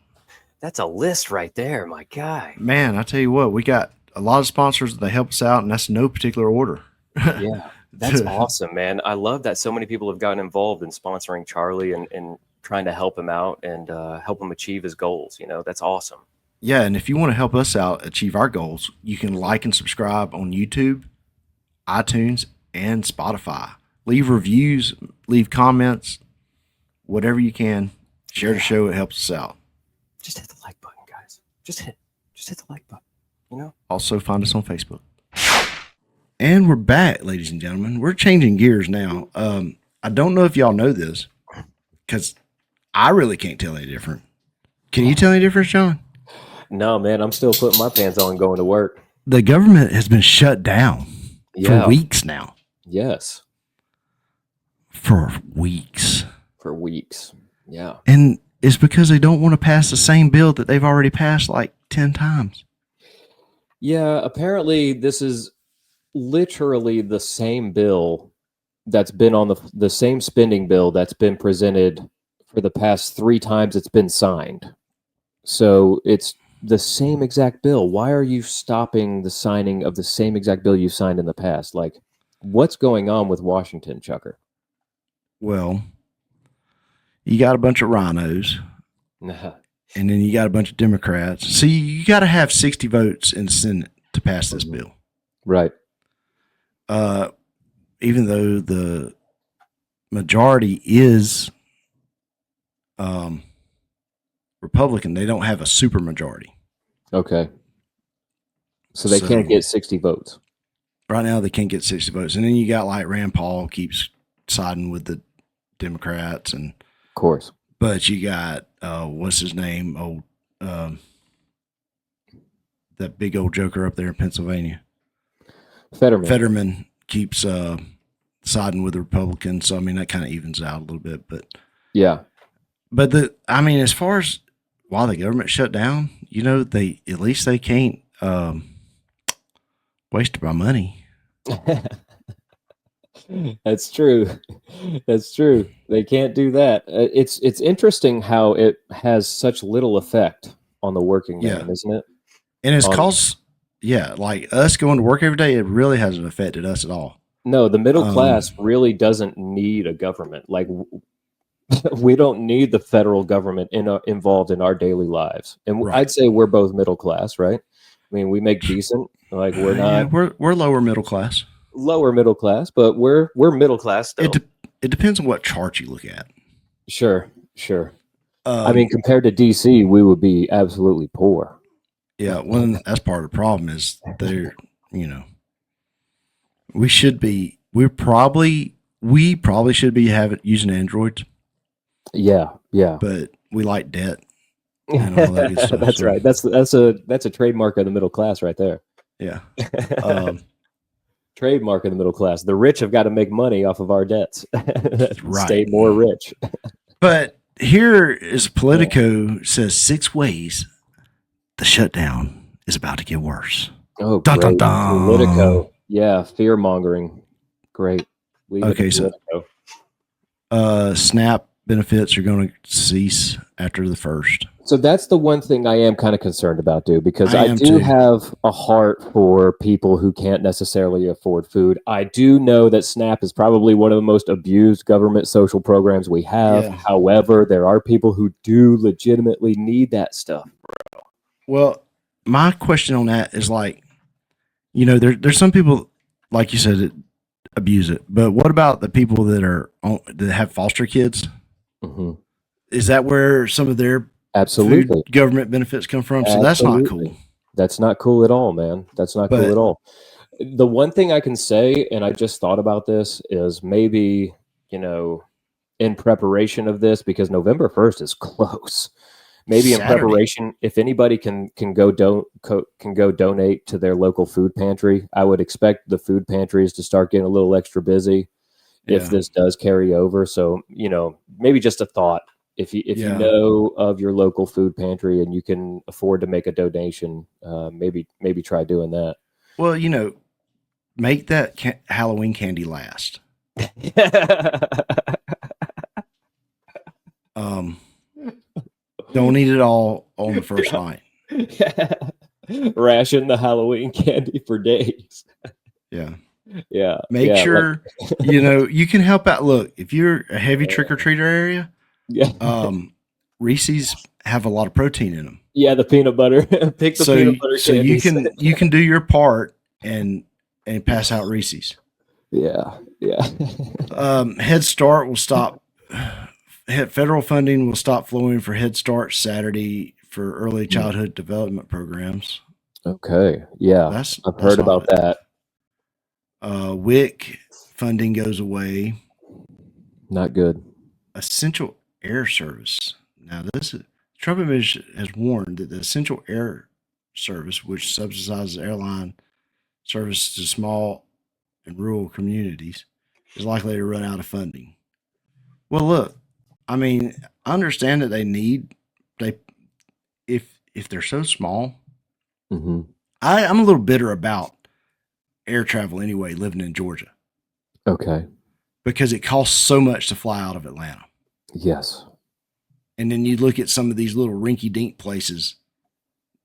S1: That's a list right there, my guy.
S3: Man, I tell you what, we got a lot of sponsors that help us out, and that's no particular order.
S1: Yeah, that's awesome, man. I love that so many people have gotten involved in sponsoring Charlie and trying to help him out and help him achieve his goals. That's awesome.
S3: Yeah, and if you want to help us out achieve our goals, you can like and subscribe on YouTube, iTunes, and Spotify. Leave reviews, leave comments, whatever you can. Share the show. It helps us out.
S1: Just hit the like button, guys. Just hit the like button.
S3: Also, find us on Facebook. And we're back, ladies and gentlemen. We're changing gears now. I don't know if y'all know this, because I really can't tell any different. Can you tell any difference, John?
S1: No, man. I'm still putting my pants on going to work.
S3: The government has been shut down for weeks now.
S1: Yes.
S3: For weeks.
S1: Yeah.
S3: And it's because they don't want to pass the same bill that they've already passed like 10 times.
S1: Yeah, apparently this is literally the same bill that's been on the same spending bill that's been presented for the past 3 times it's been signed. So it's the same exact bill. Why are you stopping the signing of the same exact bill you signed in the past? Like, what's going on with Washington, Chucker?
S3: Well, you got a bunch of rhinos. And then you got a bunch of Democrats. So you got to have 60 votes in the Senate to pass this bill.
S1: Right.
S3: Even though the majority is Republican, they don't have a super majority.
S1: Okay. So they can't get 60 votes.
S3: Right now they can't get 60 votes. And then you got like Rand Paul keeps siding with the Democrats. And
S1: of course.
S3: But you got, what's his name? That big old joker up there in Pennsylvania. Fetterman keeps siding with the Republicans. So, I mean, that kind of evens out a little bit. But
S1: yeah.
S3: But as far as while the government shut down, they at least they can't waste my money.
S1: That's true. They can't do that. It's interesting how it has such little effect on the working man, isn't it?
S3: And it's like us going to work every day, it really hasn't affected us at all.
S1: No, the middle class really doesn't need a government. Like, we don't need the federal government involved in our daily lives. And right. I'd say we're both middle class, right? I mean, we make decent. Like, we're not.
S3: We're lower middle class.
S1: lower middle class, but we're middle class still.
S3: It depends on what chart you look at.
S1: Sure. I mean, compared to DC, we would be absolutely poor.
S3: Yeah, well, that's part of the problem is they're, we probably should be using Androids.
S1: Yeah.
S3: But we like debt and all that good stuff.
S1: That's right. That's a trademark of the middle class right there.
S3: Yeah.
S1: Trademark of the middle class. The rich have got to make money off of our debts.
S3: Right.
S1: Stay more rich.
S3: But here is Politico says 6 ways the shutdown is about to get worse.
S1: Oh,
S3: dun,
S1: great.
S3: dun, dun.
S1: Politico. Yeah, fear mongering. Great.
S3: Okay, so SNAP benefits are going to cease after the 1st.
S1: So that's the one thing I am kind of concerned about, dude, because I do
S3: too.
S1: have a heart for people who can't necessarily afford food. I do know that SNAP is probably one of the most abused government social programs we have.
S3: Yeah.
S1: However, there are people who do legitimately need that stuff.
S3: Well, my question on that is like, there's some people, like you said, that abuse it. But what about the people that have foster kids?
S1: Mm-hmm.
S3: Is that where some of their
S1: absolutely
S3: food government benefits come from? So that's not cool.
S1: That's not cool at all, man. That's not cool at all. The one thing I can say, and I just thought about this, is maybe, in preparation of this, because November 1st is close. Maybe Saturday. In preparation, if anybody can go donate to their local food pantry, I would expect the food pantries to start getting a little extra busy if this does carry over. So, maybe just a thought. If you know of your local food pantry and you can afford to make a donation, maybe try doing that.
S3: Well, make that Halloween candy last. Don't eat it all on the first night.
S1: Ration the Halloween candy for days.
S3: Yeah.
S1: Yeah.
S3: Make sure, you can help out. Look, if you're a heavy trick-or-treater area, Reese's have a lot of protein in them.
S1: Yeah, the peanut butter. Pick the peanut butter
S3: so you can do your part and pass out Reese's.
S1: Yeah.
S3: Head Start will stop. Federal funding will stop flowing for Head Start Saturday for early childhood development programs.
S1: Okay. Yeah. I've heard about that.
S3: WIC funding goes away.
S1: Not good.
S3: Essential Air Service. Now, Trump administration has warned that the Essential Air Service, which subsidizes airline service to small and rural communities, is likely to run out of funding. Well, look, I mean, I understand that if they're so small,
S1: mm-hmm.
S3: I'm a little bitter about air travel anyway, living in Georgia.
S1: Okay.
S3: Because it costs so much to fly out of Atlanta.
S1: Yes.
S3: And then you look at some of these little rinky-dink places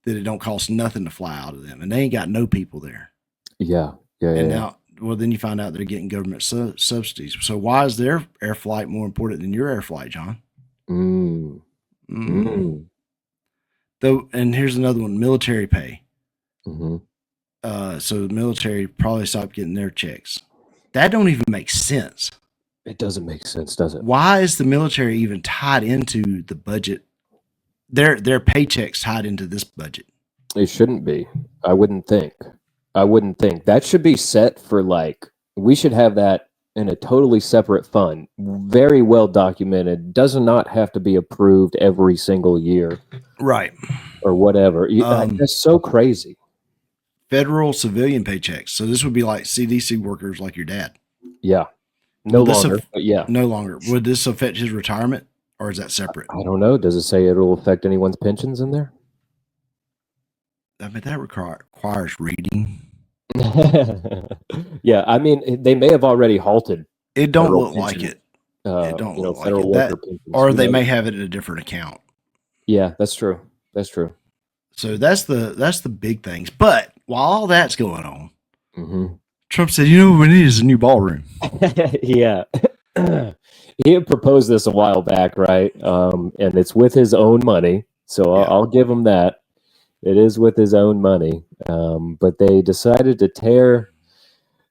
S3: that it don't cost nothing to fly out of them, and they ain't got no people there.
S1: Yeah.
S3: Now, then you find out they're getting government subsidies. So why is their air flight more important than your air flight, John? Though, and here's another one: military pay.
S1: Mm-hmm.
S3: So the military probably stopped getting their checks. That don't even make sense.
S1: It doesn't make sense, does it?
S3: Why is the military even tied into the budget? Their paychecks tied into this budget.
S1: It shouldn't be. I wouldn't think. That should be set for we should have that in a totally separate fund. Very well documented. Does not have to be approved every single year.
S3: Right.
S1: Or whatever. That's so crazy.
S3: Federal civilian paychecks. So this would be like CDC workers like your dad.
S1: Yeah. No longer. Would this affect his retirement, or is that separate? I don't know. Does it say it'll affect anyone's pensions in there?
S3: I mean, that requires reading.
S1: Yeah, I mean, they may have already halted.
S3: It don't look like it. It don't look like it. Or they may have it in a different account.
S1: Yeah, that's true.
S3: So that's the big things. But while all that's going on,
S1: mm-hmm.
S3: Trump said, what we need is a new ballroom.
S1: Yeah. He had proposed this a while back, right? And it's with his own money. So I'll give him that. It is with his own money. But they decided to tear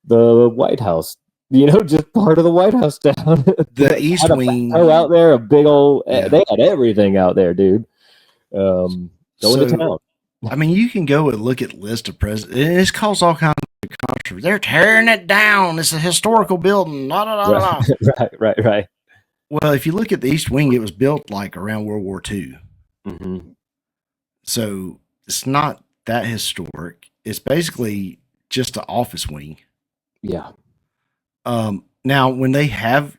S1: the White House. Just part of the White House down.
S3: The East Wing.
S1: Out there, a big old.
S3: Yeah.
S1: They had everything out there, dude. Going to town.
S3: I mean, you can go and look at list of presidents. It's caused all kinds of controversy. They're tearing it down. It's a historical building.
S1: Right.
S3: Well, if you look at the East Wing, it was built like around World War II.
S1: Mm-hmm.
S3: So it's not that historic. It's basically just an office wing.
S1: Yeah.
S3: Now, when they have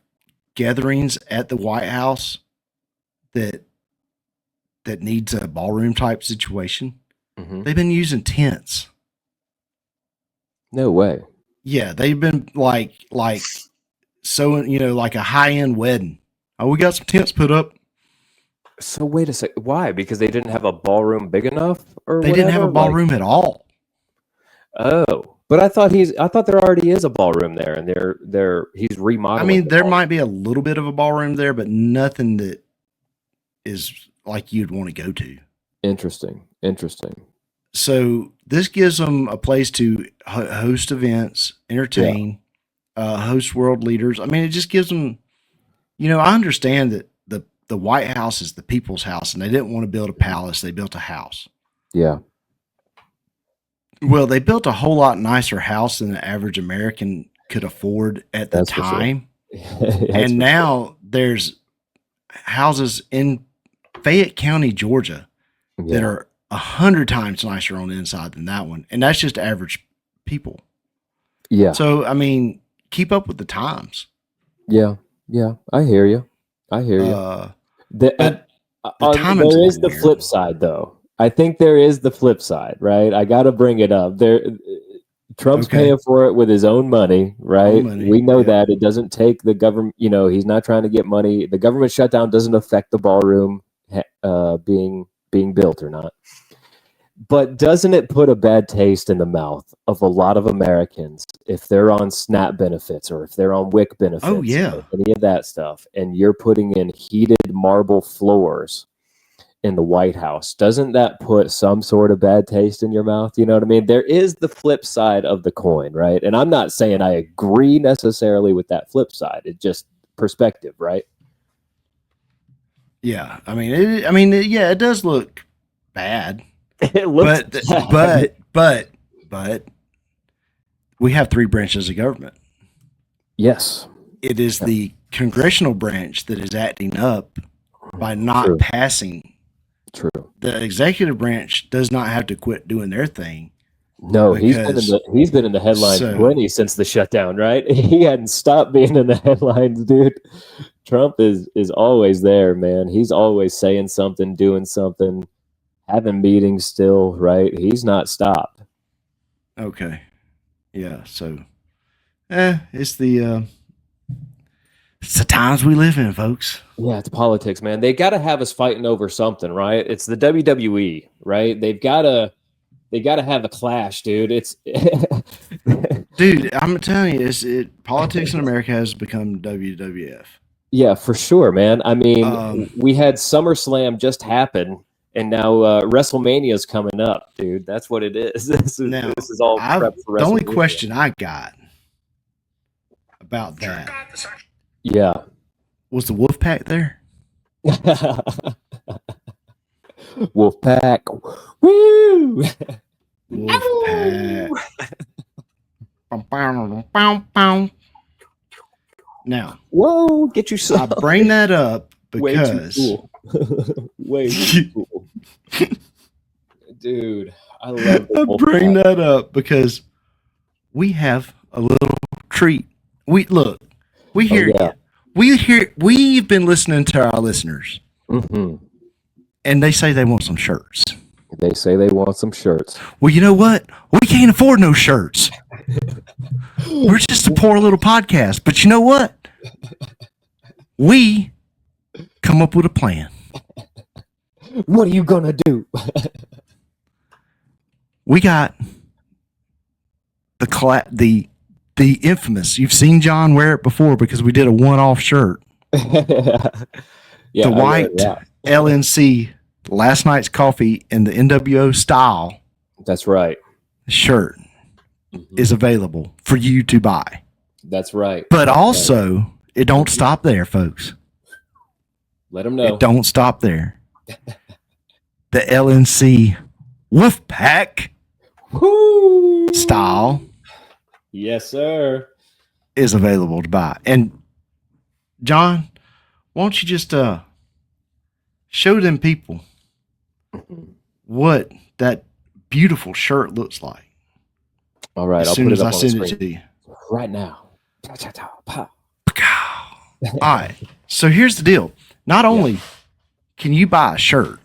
S3: gatherings at the White House that needs a ballroom type situation, they've been using tents.
S1: No way.
S3: Yeah, they've been like so like a high end wedding. Oh, we got some tents put up.
S1: So wait a second. Why? Because they didn't have a ballroom big enough, or
S3: they didn't have a ballroom at all.
S1: Oh, but I thought there already is a ballroom there, and he's remodeling.
S3: I mean, there might be a little bit of a ballroom there, but nothing that is like you'd want to go to.
S1: Interesting.
S3: So this gives them a place to host events, entertain, host world leaders. I mean, it just gives them. I understand that the White House is the people's house, and they didn't want to build a palace; they built a house.
S1: Yeah.
S3: Well, they built a whole lot nicer house than the average American could afford at the time.
S1: Sure.
S3: And now there's houses in Fayette County, Georgia, that are 100 times nicer on the inside than that one. And that's just average people.
S1: Yeah.
S3: So, I mean, keep up with the times.
S1: Yeah. I hear you. There is the flip side, though. I think there is the flip side, right? I got to bring it up. Trump's paying for it with his own money, right? We know that. It doesn't take the government, he's not trying to get money. The government shutdown doesn't affect the ballroom being built or not. But doesn't it put a bad taste in the mouth of a lot of Americans if they're on SNAP benefits or if they're on WIC benefits?
S3: Oh, yeah.
S1: Or any of that stuff, and you're putting in heated marble floors in the White House? Doesn't that put some sort of bad taste in your mouth? You know what I mean? There is the flip side of the coin, right? And I'm not saying I agree necessarily with that flip side. It's just perspective, right?
S3: Yeah. I mean, it does look bad.
S1: It looks
S3: bad. But we have three branches of government.
S1: Yes.
S3: It is the congressional branch that is acting up by not passing.
S1: True.
S3: The executive branch does not have to quit doing their thing.
S1: No, he's been in the headlines plenty since the shutdown, right? He hadn't stopped being in the headlines, dude. Trump is always there, man. He's always saying something, doing something, having meetings still, right? He's not stopped.
S3: Okay. Yeah, so it's the times we live in, folks.
S1: Yeah, it's politics, man. They got to have us fighting over something, right? It's the WWE, right? They got to have a clash, dude. It's
S3: dude, I'm telling you, politics in America has become WWF.
S1: Yeah, for sure, man. I mean, we had SummerSlam just happen, and now WrestleMania is coming up, dude. That's what it is. This is all prep for WrestleMania.
S3: The only question I got about that, was the Wolfpack there?
S1: Wolfpack, woo!
S3: Wolfpack. Now,
S1: whoa, get you some.
S3: I bring that up because
S1: way too cool. Dude, I love
S3: I bring that up because we have a little treat. We've been listening to our listeners, and they say they want some shirts.
S1: They say they want some shirts.
S3: Well, you know what? We can't afford no shirts. We're just a poor little podcast. But you know what? We come up with a plan.
S1: What are you gonna do?
S3: We got the infamous. You've seen John wear it before because we did a one-off shirt. The white LNC last night's coffee in the NWO style.
S1: That's right.
S3: Shirt. is available for you to buy.
S1: That's right.
S3: But also, it don't stop there, folks.
S1: Let them know.
S3: It don't stop there. The LNC Wolf Pack style,
S1: yes, sir,
S3: is available to buy. And John, why don't you just show them people what that beautiful shirt looks like?
S1: All right,
S3: as
S1: I'll
S3: soon
S1: put
S3: as
S1: it
S3: I
S1: up on
S3: send
S1: the
S3: it
S1: screen
S3: to you.
S1: right now.
S3: All right. So here's the deal. Not only can you buy a shirt,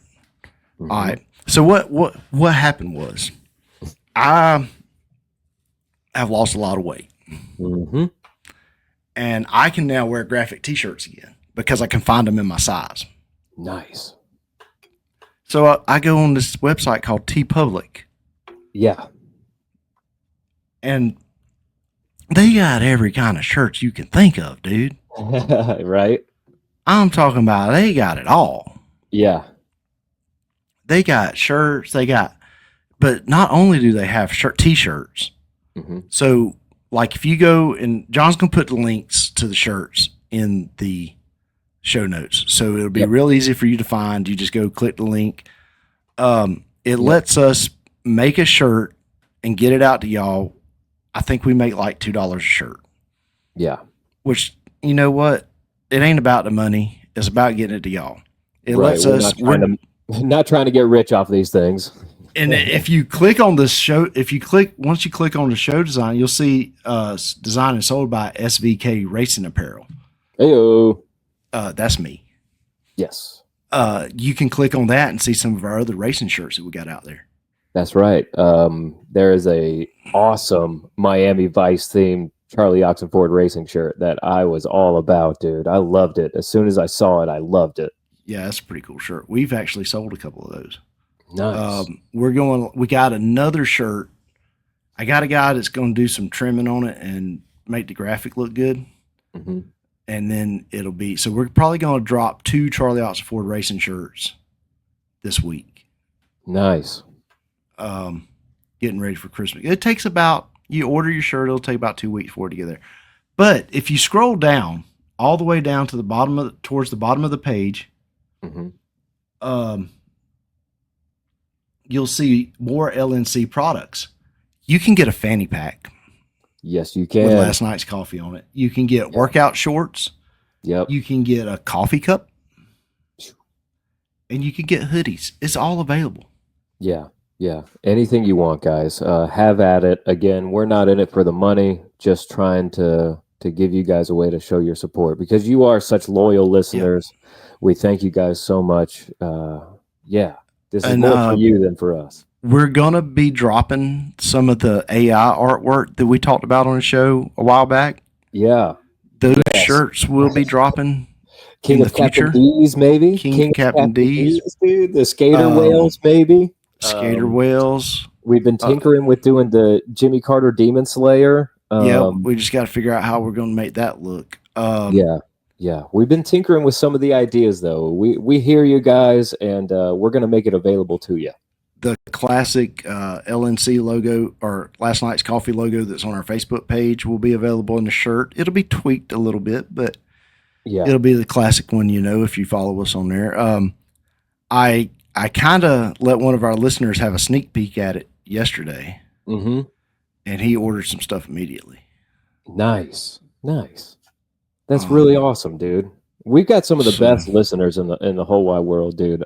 S3: all right. So what happened was I have lost a lot of weight. And I can now wear graphic t-shirts again because I can find them in my size.
S1: Nice.
S3: So I go on this website called TeePublic.
S1: Yeah.
S3: And they got every kind of shirt you can think of, dude.
S1: Right?
S3: I'm talking about they got it all.
S1: Yeah.
S3: They got shirts, but not only do they have t-shirts. So like if you go, and John's going to put the links to the shirts in the show notes. So it'll be real easy for you to find. You just go click the link. It lets us make a shirt and get it out to y'all. I think we make like $2 a shirt.
S1: Yeah.
S3: Which, you know what? It ain't about the money. It's about getting it to y'all. It lets us.
S1: Not trying to get rich off these things.
S3: And if you click on this show, once you click on the show design, you'll see designed and sold by SVK Racing Apparel.
S1: Heyo.
S3: That's me.
S1: Yes.
S3: You can click on that and see some of our other racing shirts that we got out there.
S1: That's right. There is a awesome Miami Vice themed Charlie Oxenford racing shirt that I was all about, dude. I loved it. As soon as I saw it, I loved it.
S3: Yeah, that's a pretty cool shirt. We've actually sold a couple of those.
S1: Nice.
S3: We got another shirt. I got a guy that's going to do some trimming on it and make the graphic look good. And then it'll be, so we're probably going to drop 2 Charlie Oxenford racing shirts this week.
S1: Nice.
S3: Getting ready for Christmas. It takes you order your shirt, it'll take about 2 weeks for it to get there. But if you scroll down all the way down to the bottom towards the bottom of the page, you'll see more LNC products. You can get a fanny pack.
S1: Yes, you can.
S3: With last night's coffee on it. You can get workout shorts.
S1: Yep.
S3: You can get a coffee cup. And you can get hoodies. It's all available.
S1: Yeah. Yeah. Anything you want, guys. Have at it. Again, we're not in it for the money, just trying to give you guys a way to show your support because you are such loyal listeners. We thank you guys so much. This is more for you than for us.
S3: We're going to be dropping some of the AI artwork that we talked about on the show a while back.
S1: Yeah.
S3: Those shirts will be dropping
S1: King of Captain D's, maybe?
S3: King of Captain D's.
S1: Dude. The skater whales, maybe?
S3: Skater whales.
S1: We've been tinkering with doing the Jimmy Carter Demon Slayer.
S3: We just got to figure out how we're going to make that look.
S1: Yeah. We've been tinkering with some of the ideas, though. We hear you guys, and we're going to make it available to you.
S3: The classic LNC logo or Last Night's Coffee logo that's on our Facebook page will be available in the shirt. It'll be tweaked a little bit, but it'll be the classic one, if you follow us on there. I kind of let one of our listeners have a sneak peek at it yesterday, and he ordered some stuff immediately.
S1: Nice. That's really awesome, dude. We've got some of the best listeners in the whole wide world, dude.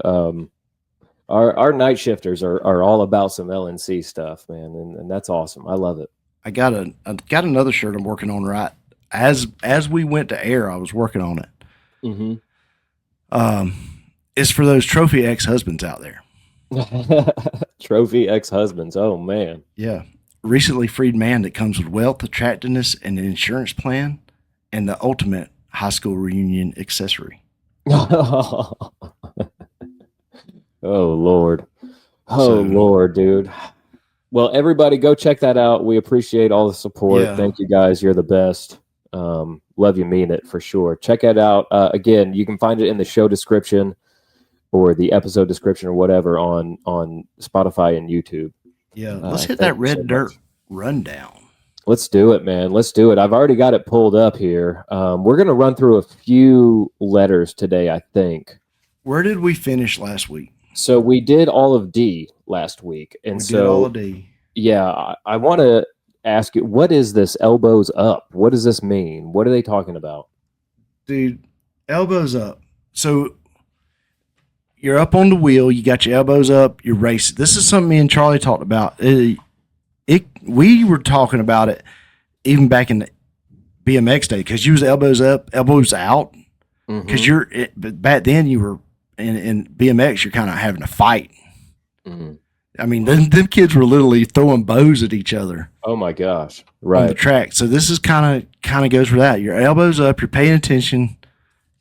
S1: Our night shifters are all about some LNC stuff, man, and that's awesome. I love it.
S3: I got another shirt I'm working on right as we went to air. I was working on it. It's for those trophy ex-husbands out there.
S1: Trophy ex-husbands. Oh man. Yeah.
S3: Recently freed man that comes with wealth, attractiveness, and an insurance plan, and the ultimate high school reunion accessory.
S1: Oh Lord. Lord, dude. Well, everybody go check that out. We appreciate all the support. Yeah. Thank you guys. You're the best. Love you, mean it for sure. Check it out. Again, you can find it in the show description or the episode description or whatever on Spotify and YouTube.
S3: Yeah. Let's hit that red dirt rundown.
S1: Let's do it, man. Let's do it. I've already got it pulled up here. We're going to run through a few letters today, I think.
S3: Where did we finish last week?
S1: So we did all of D last week. And
S3: we did all of D.
S1: Yeah, I want to ask you, what is this elbows up? What does this mean? What are they talking about?
S3: Dude, elbows up. So you're up on the wheel. You got your elbows up. You're racing. This is something me and Charlie talked about. We were talking about it even back in the BMX day because you was elbows up, elbows out. Because back then you were in BMX, you're kind of having to fight. I mean, them kids were literally throwing bows at each other.
S1: Oh my gosh! Right
S3: on the track. So this is kind of goes for that. Your elbows up. You're paying attention.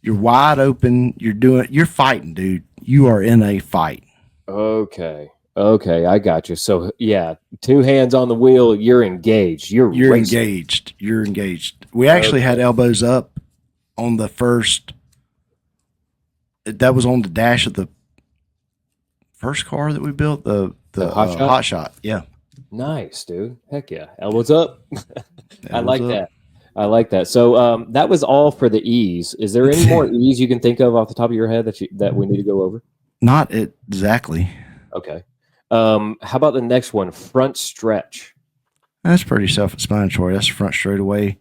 S3: You're wide open. You're fighting, dude. You are in a fight.
S1: Okay, I got you. So yeah, 2 hands on the wheel. You're engaged. You're
S3: engaged. You're engaged. We actually had elbows up on the first. That was on the dash of the first car that we built. The hot shot. Yeah.
S1: Nice, dude. Heck yeah. Elbows up. I like that. So that was all for the E's. Is there any more E's you can think of off the top of your head that we need to go over?
S3: Not exactly.
S1: Okay. How about the next one? Front stretch.
S3: That's pretty self-explanatory. That's the front straightaway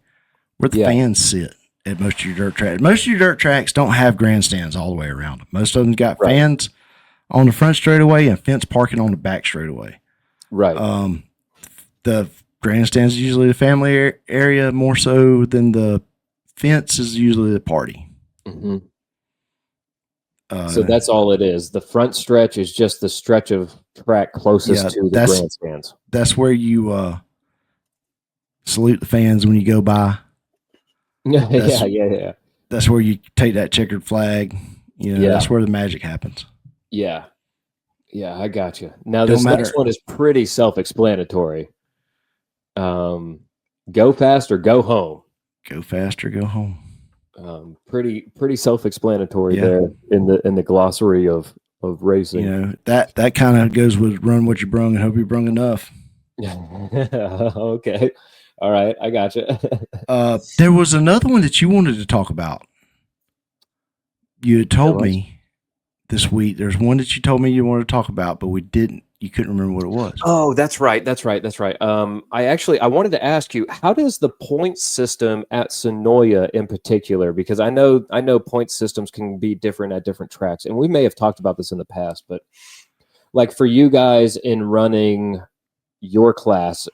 S3: where the fans sit at most of your dirt tracks. Most of your dirt tracks don't have grandstands all the way around them. Most of them got fans on the front straightaway and fence parking on the back straightaway.
S1: Right.
S3: The grandstands is usually the family area more so than the fence is usually the party.
S1: So that's all it is. The front stretch is just the stretch of track closest to the grandstands. That's
S3: where you salute the fans when you go by.
S1: Yeah.
S3: That's where you take that checkered flag. That's where the magic happens.
S1: Yeah, I got you. Now this next one is pretty self-explanatory. Go fast or go home.
S3: Go fast or go home.
S1: Pretty self-explanatory there in the glossary of racing.
S3: That kind of goes with run what you brung and hope you brung enough.
S1: Okay. All right, I got you.
S3: There was another one that you wanted to talk about. You had told me this week. There's one that you told me you wanted to talk about, but we didn't. You couldn't remember what it was.
S1: Oh, that's right. I wanted to ask you, how does the point system at Sonoya in particular? Because I know point systems can be different at different tracks, and we may have talked about this in the past, but like for you guys in running your class,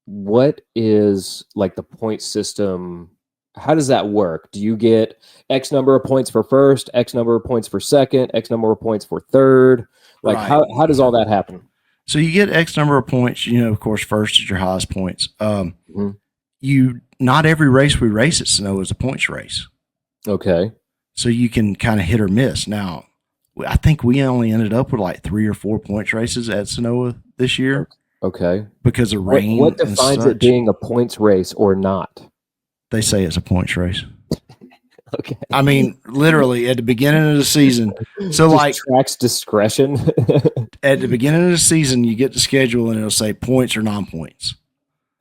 S1: what is like the point system? How does that work? Do you get X number of points for first, X number of points for second, X number of points for third? Like how does all that happen?
S3: So you get X number of points. Of course, first is your highest points. Not every race we race at Sonoya is a points race.
S1: Okay.
S3: So you can kind of hit or miss. Now, I think we only ended up with like 3 or 4 points races at Sonoya this year.
S1: Okay.
S3: Because of rain.
S1: What defines it being a points race or not?
S3: They say it's a points race.
S1: Okay.
S3: I mean, literally at the beginning of the season. So like
S1: track's discretion.
S3: At the beginning of the season, you get the schedule and it'll say points or non-points.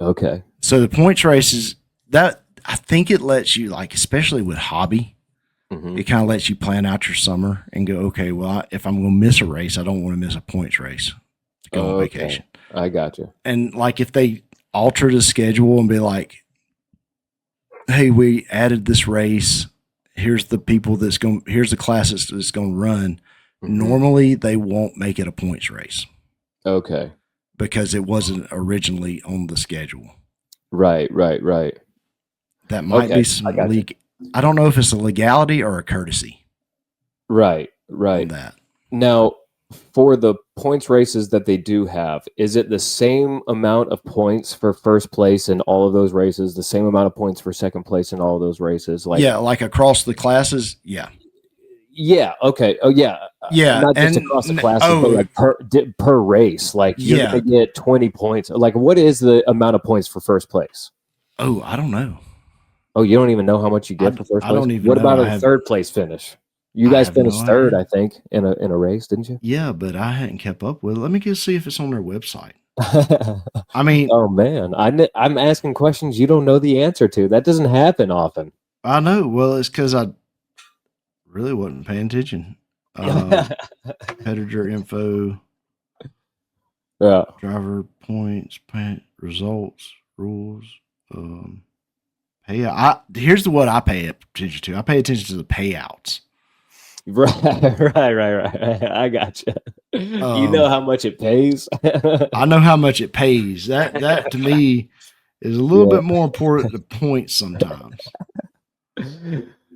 S1: Okay.
S3: So the points races, that I think it lets you, like, especially with hobby, it kind of lets you plan out your summer and go, okay, well, if I'm going to miss a race, I don't want to miss a points race to go on vacation.
S1: I got you.
S3: And like if they alter the schedule and be like, hey, we added this race. Here's the people here's the classes that's going to run. Normally they won't make it a points race.
S1: Okay.
S3: Because it wasn't originally on the schedule.
S1: Right.
S3: That might be some I don't know if it's a legality or a courtesy.
S1: Right.
S3: On that.
S1: Now, for the points races that they do have, is it the same amount of points for first place in all of those races, the same amount of points for second place in all of those races?
S3: Like across the classes? Yeah.
S1: Yeah. Okay. Oh, yeah.
S3: Yeah.
S1: Not just across the classes, but like per race. Like you're going to get 20 points. Like what is the amount of points for first place?
S3: Oh, I don't know.
S1: Oh, you don't even know how much you get for first place?
S3: I don't even
S1: What
S3: know.
S1: about a third place finish? You guys finished third, I think, in a race, didn't you?
S3: Yeah, but I hadn't kept up with it. Let me go see if it's on their website. I mean,
S1: oh man, I'm asking questions you don't know the answer to. That doesn't happen often.
S3: I know. Well, it's because I really wasn't paying attention. Competitor info,
S1: Yeah.
S3: driver points, results, rules, payout. Here's what I pay attention to. I pay attention to the payouts.
S1: Right. I gotcha. You know how much it pays.
S3: I know how much it pays. That to me is a little bit more important than points sometimes.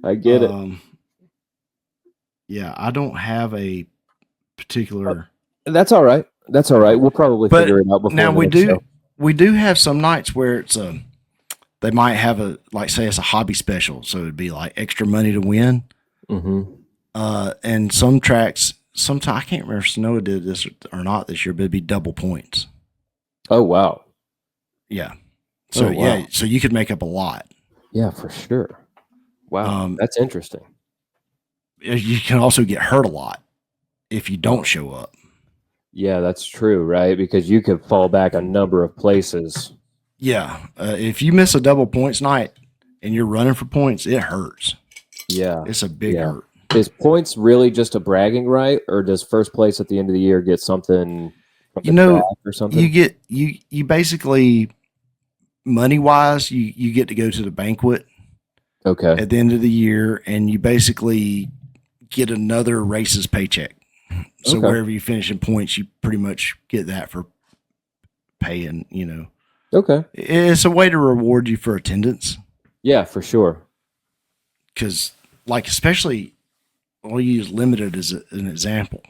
S1: I get it.
S3: Yeah, I don't have a particular.
S1: That's all right. That's all right. We'll probably figure it out before.
S3: Now we do have some nights where it's they might have a, like, say it's a hobby special, so it'd be like extra money to win.
S1: Mm-hmm.
S3: And some tracks, sometimes I can't remember if Snow did this or not this year, but it'd be double points.
S1: Oh wow.
S3: Yeah. So yeah, so you could make up a lot.
S1: Yeah, for sure. Wow, that's interesting.
S3: You can also get hurt a lot if you don't show up.
S1: Yeah, that's true, right? Because you could fall back a number of places.
S3: Yeah. If you miss a double points night and you're running for points, it hurts.
S1: Yeah.
S3: It's a big hurt.
S1: Is points really just a bragging right, or does first place at the end of the year get something from the track or something?
S3: You basically, money wise, you get to go to the banquet.
S1: Okay.
S3: At the end of the year, and you basically get another race's paycheck. So wherever you finish in points, you pretty much get that for paying,
S1: Okay.
S3: It's a way to reward you for attendance.
S1: Yeah, for sure.
S3: Because, like, especially, I'll use limited as an example.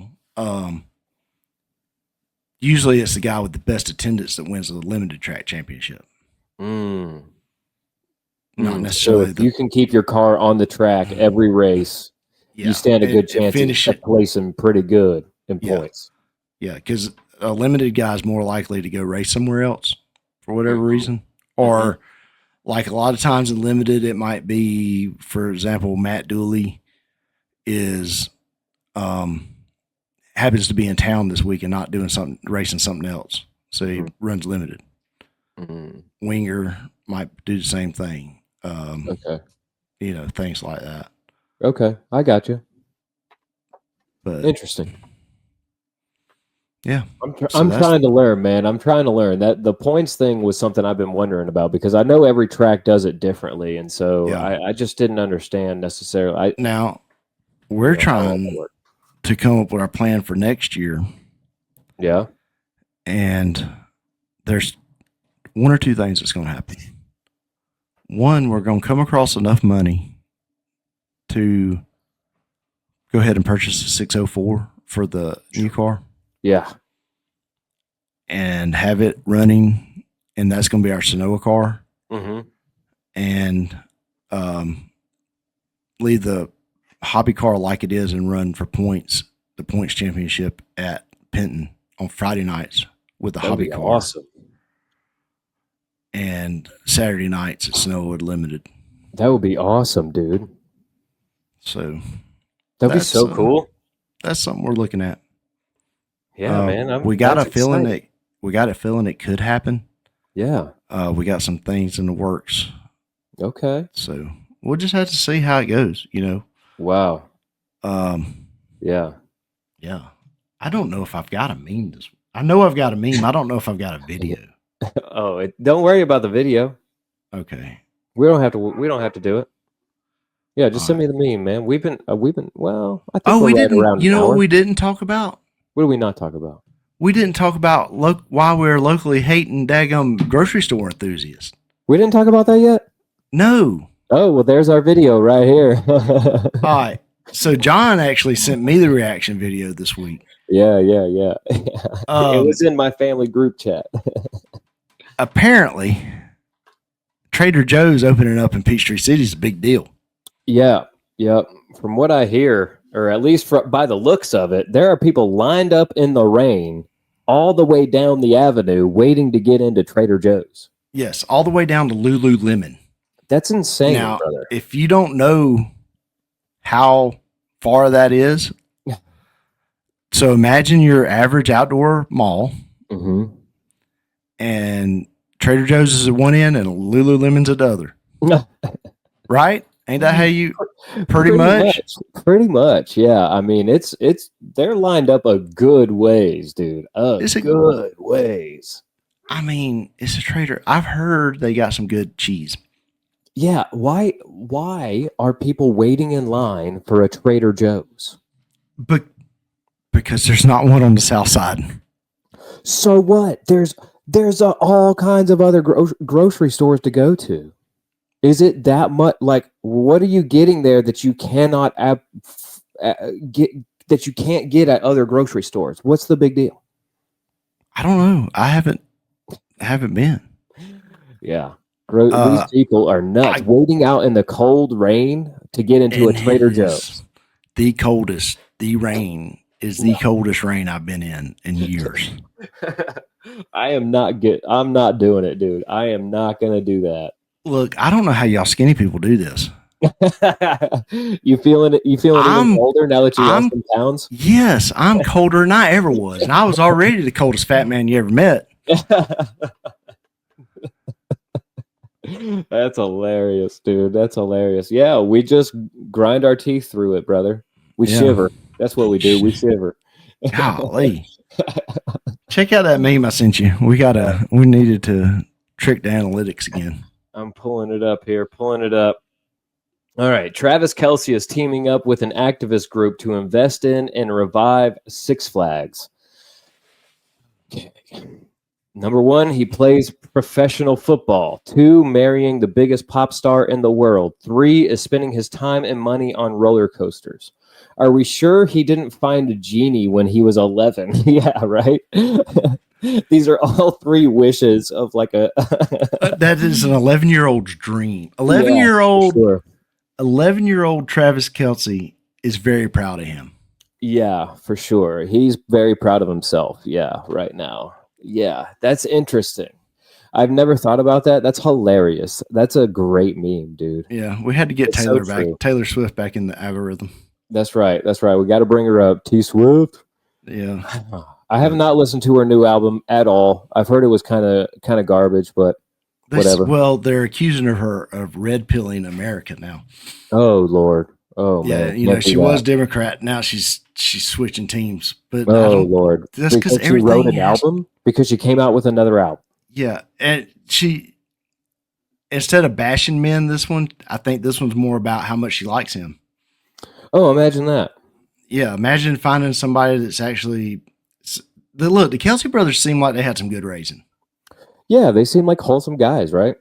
S3: Usually it's the guy with the best attendance that wins the limited track championship. Not necessarily.
S1: So if you can keep your car on the track every race, you stand a good chance of placing pretty good in points. Yeah,
S3: because a limited guy is more likely to go race somewhere else for whatever reason. Or, like, a lot of times in limited, it might be, for example, Matt Dooley is happens to be in town this week and not doing racing something else. So he runs limited. Winger might do the same thing. Things like that.
S1: Okay, I got you.
S3: But
S1: interesting.
S3: Yeah,
S1: I'm trying to learn, man. I'm trying to learn. That the points thing was something I've been wondering about because I know every track does it differently, and so I just didn't understand necessarily.
S3: Now we're trying to come up with our plan for next year.
S1: Yeah,
S3: and there's one or two things that's going to happen. One, we're going to come across enough money to go ahead and purchase a 604 for the new car.
S1: Yeah.
S3: And have it running, and that's going to be our Sonoma car. And leave the hobby car like it is and run for points, the points championship at Penton on Friday nights with the hobby car.
S1: Awesome.
S3: And Saturday nights at Snowwood Limited.
S1: That would be awesome, dude.
S3: So
S1: that'd be so cool.
S3: That's something we're looking at.
S1: Yeah, man.
S3: We got a feeling it could happen.
S1: Yeah.
S3: We got some things in the works.
S1: Okay.
S3: So we'll just have to see how it goes,
S1: Wow.
S3: Yeah. Yeah. I don't know if I've got a meme this. I know I've got a meme. I don't know if I've got a video.
S1: Don't worry about the video.
S3: Okay.
S1: We don't have to do it. Yeah, just send me the meme, man. We've been well, I think
S3: we didn't what we didn't talk about?
S1: What did we not talk about?
S3: We didn't talk about why we're locally hating daggum grocery store enthusiasts.
S1: We didn't talk about that yet?
S3: No.
S1: Oh, well, there's our video right here.
S3: All right. So John actually sent me the reaction video this week.
S1: Yeah. It was in my family group chat.
S3: Apparently, Trader Joe's opening up in Peachtree City is a big deal.
S1: Yeah. From what I hear, or at least by the looks of it, there are people lined up in the rain all the way down the avenue waiting to get into Trader Joe's.
S3: Yes, all the way down to Lululemon.
S1: That's insane,
S3: now,
S1: brother.
S3: If you don't know how far that is, so imagine your average outdoor mall. and Trader Joe's is at one end and Lululemon's at the other. Right? Ain't that how you pretty much?
S1: Pretty much, yeah. I mean, it's they're lined up a good ways, dude. Good ways.
S3: I mean, it's a Trader. I've heard they got some good cheese.
S1: Yeah, why are people waiting in line for a Trader Joe's?
S3: But because there's not one on the south side.
S1: So what? There's all kinds of other grocery stores to go to. Is it that much? Like, what are you getting there that you cannot get that you can't get at other grocery stores? What's the big deal?
S3: I don't know. I haven't been.
S1: Yeah, these people are nuts. Waiting out in the cold rain to get into a Trader Joe's.
S3: The coldest. The rain is the coldest rain I've been in years.
S1: I'm not doing it, dude. I am not gonna do that.
S3: Look, I don't know how y'all skinny people do this.
S1: You feeling even colder now that you lost some pounds?
S3: Yes, I'm colder than I ever was. And I was already the coldest fat man you ever met.
S1: That's hilarious, dude. That's hilarious. Yeah, we just grind our teeth through it, brother. We shiver. That's what we do. We shiver.
S3: Golly. Check out that meme I sent you. We needed to trick the analytics again.
S1: I'm pulling it up here. All right. Travis Kelce is teaming up with an activist group to invest in and revive Six Flags. Okay. Number 1, he plays professional football. 2, marrying the biggest pop star in the world. 3 is spending his time and money on roller coasters. Are we sure he didn't find a genie when he was 11? Yeah, right? These are all 3 wishes of like a...
S3: That is an 11-year-old's dream. 11-year-old Travis Kelce is very proud of him.
S1: Yeah, for sure. He's very proud of himself. Yeah, right now. Yeah, that's interesting. I've never thought about that. That's hilarious. That's a great meme, dude.
S3: Yeah, we had to get Taylor Swift back in the algorithm.
S1: That's right. We got to bring her up. T Swift.
S3: Yeah.
S1: I have not listened to her new album at all. I've heard it was kind of garbage, but whatever.
S3: Well, they're accusing her of red pilling America now.
S1: Oh Lord. Oh
S3: yeah,
S1: man.
S3: She was Democrat. Now she's switching teams. But
S1: Lord.
S3: That's because
S1: she wrote an album? Because she came out with another album.
S3: Yeah, and she, instead of bashing men, I think this one's more about how much she likes him.
S1: Oh, imagine that.
S3: Yeah, imagine finding somebody that's actually... the Kelce brothers seem like they had some good raising.
S1: Yeah, they seem like wholesome guys, right?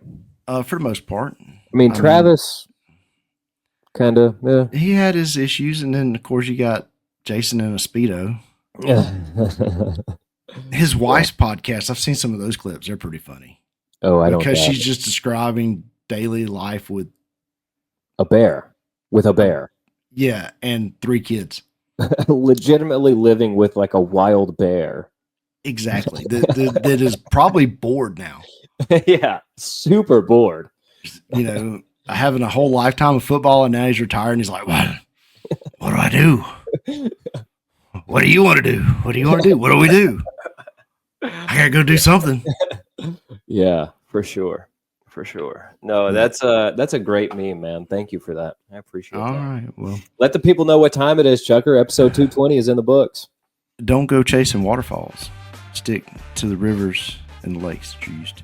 S3: For the most part.
S1: I mean, Travis, kind of, yeah.
S3: He had his issues, and then, of course, you got Jason in a Speedo. His wife's podcast, I've seen some of those clips. They're pretty funny.
S1: Oh, I don't know.
S3: Because she's just describing daily life with...
S1: a bear.
S3: Yeah, and 3 kids.
S1: Legitimately living with like a wild bear.
S3: Exactly. that is probably bored now.
S1: Yeah, super bored.
S3: Having a whole lifetime of football, and now he's retired, and he's like, what do I do? What do you want to do? What do you want to do? What do we do? I gotta go do something.
S1: Yeah, for sure. No, that's a great meme, man. Thank you for that. I appreciate that. All
S3: right. Well,
S1: let the people know what time it is, Chucker. Episode 220 is in the books.
S3: Don't go chasing waterfalls. Stick to the rivers and the lakes that you used to.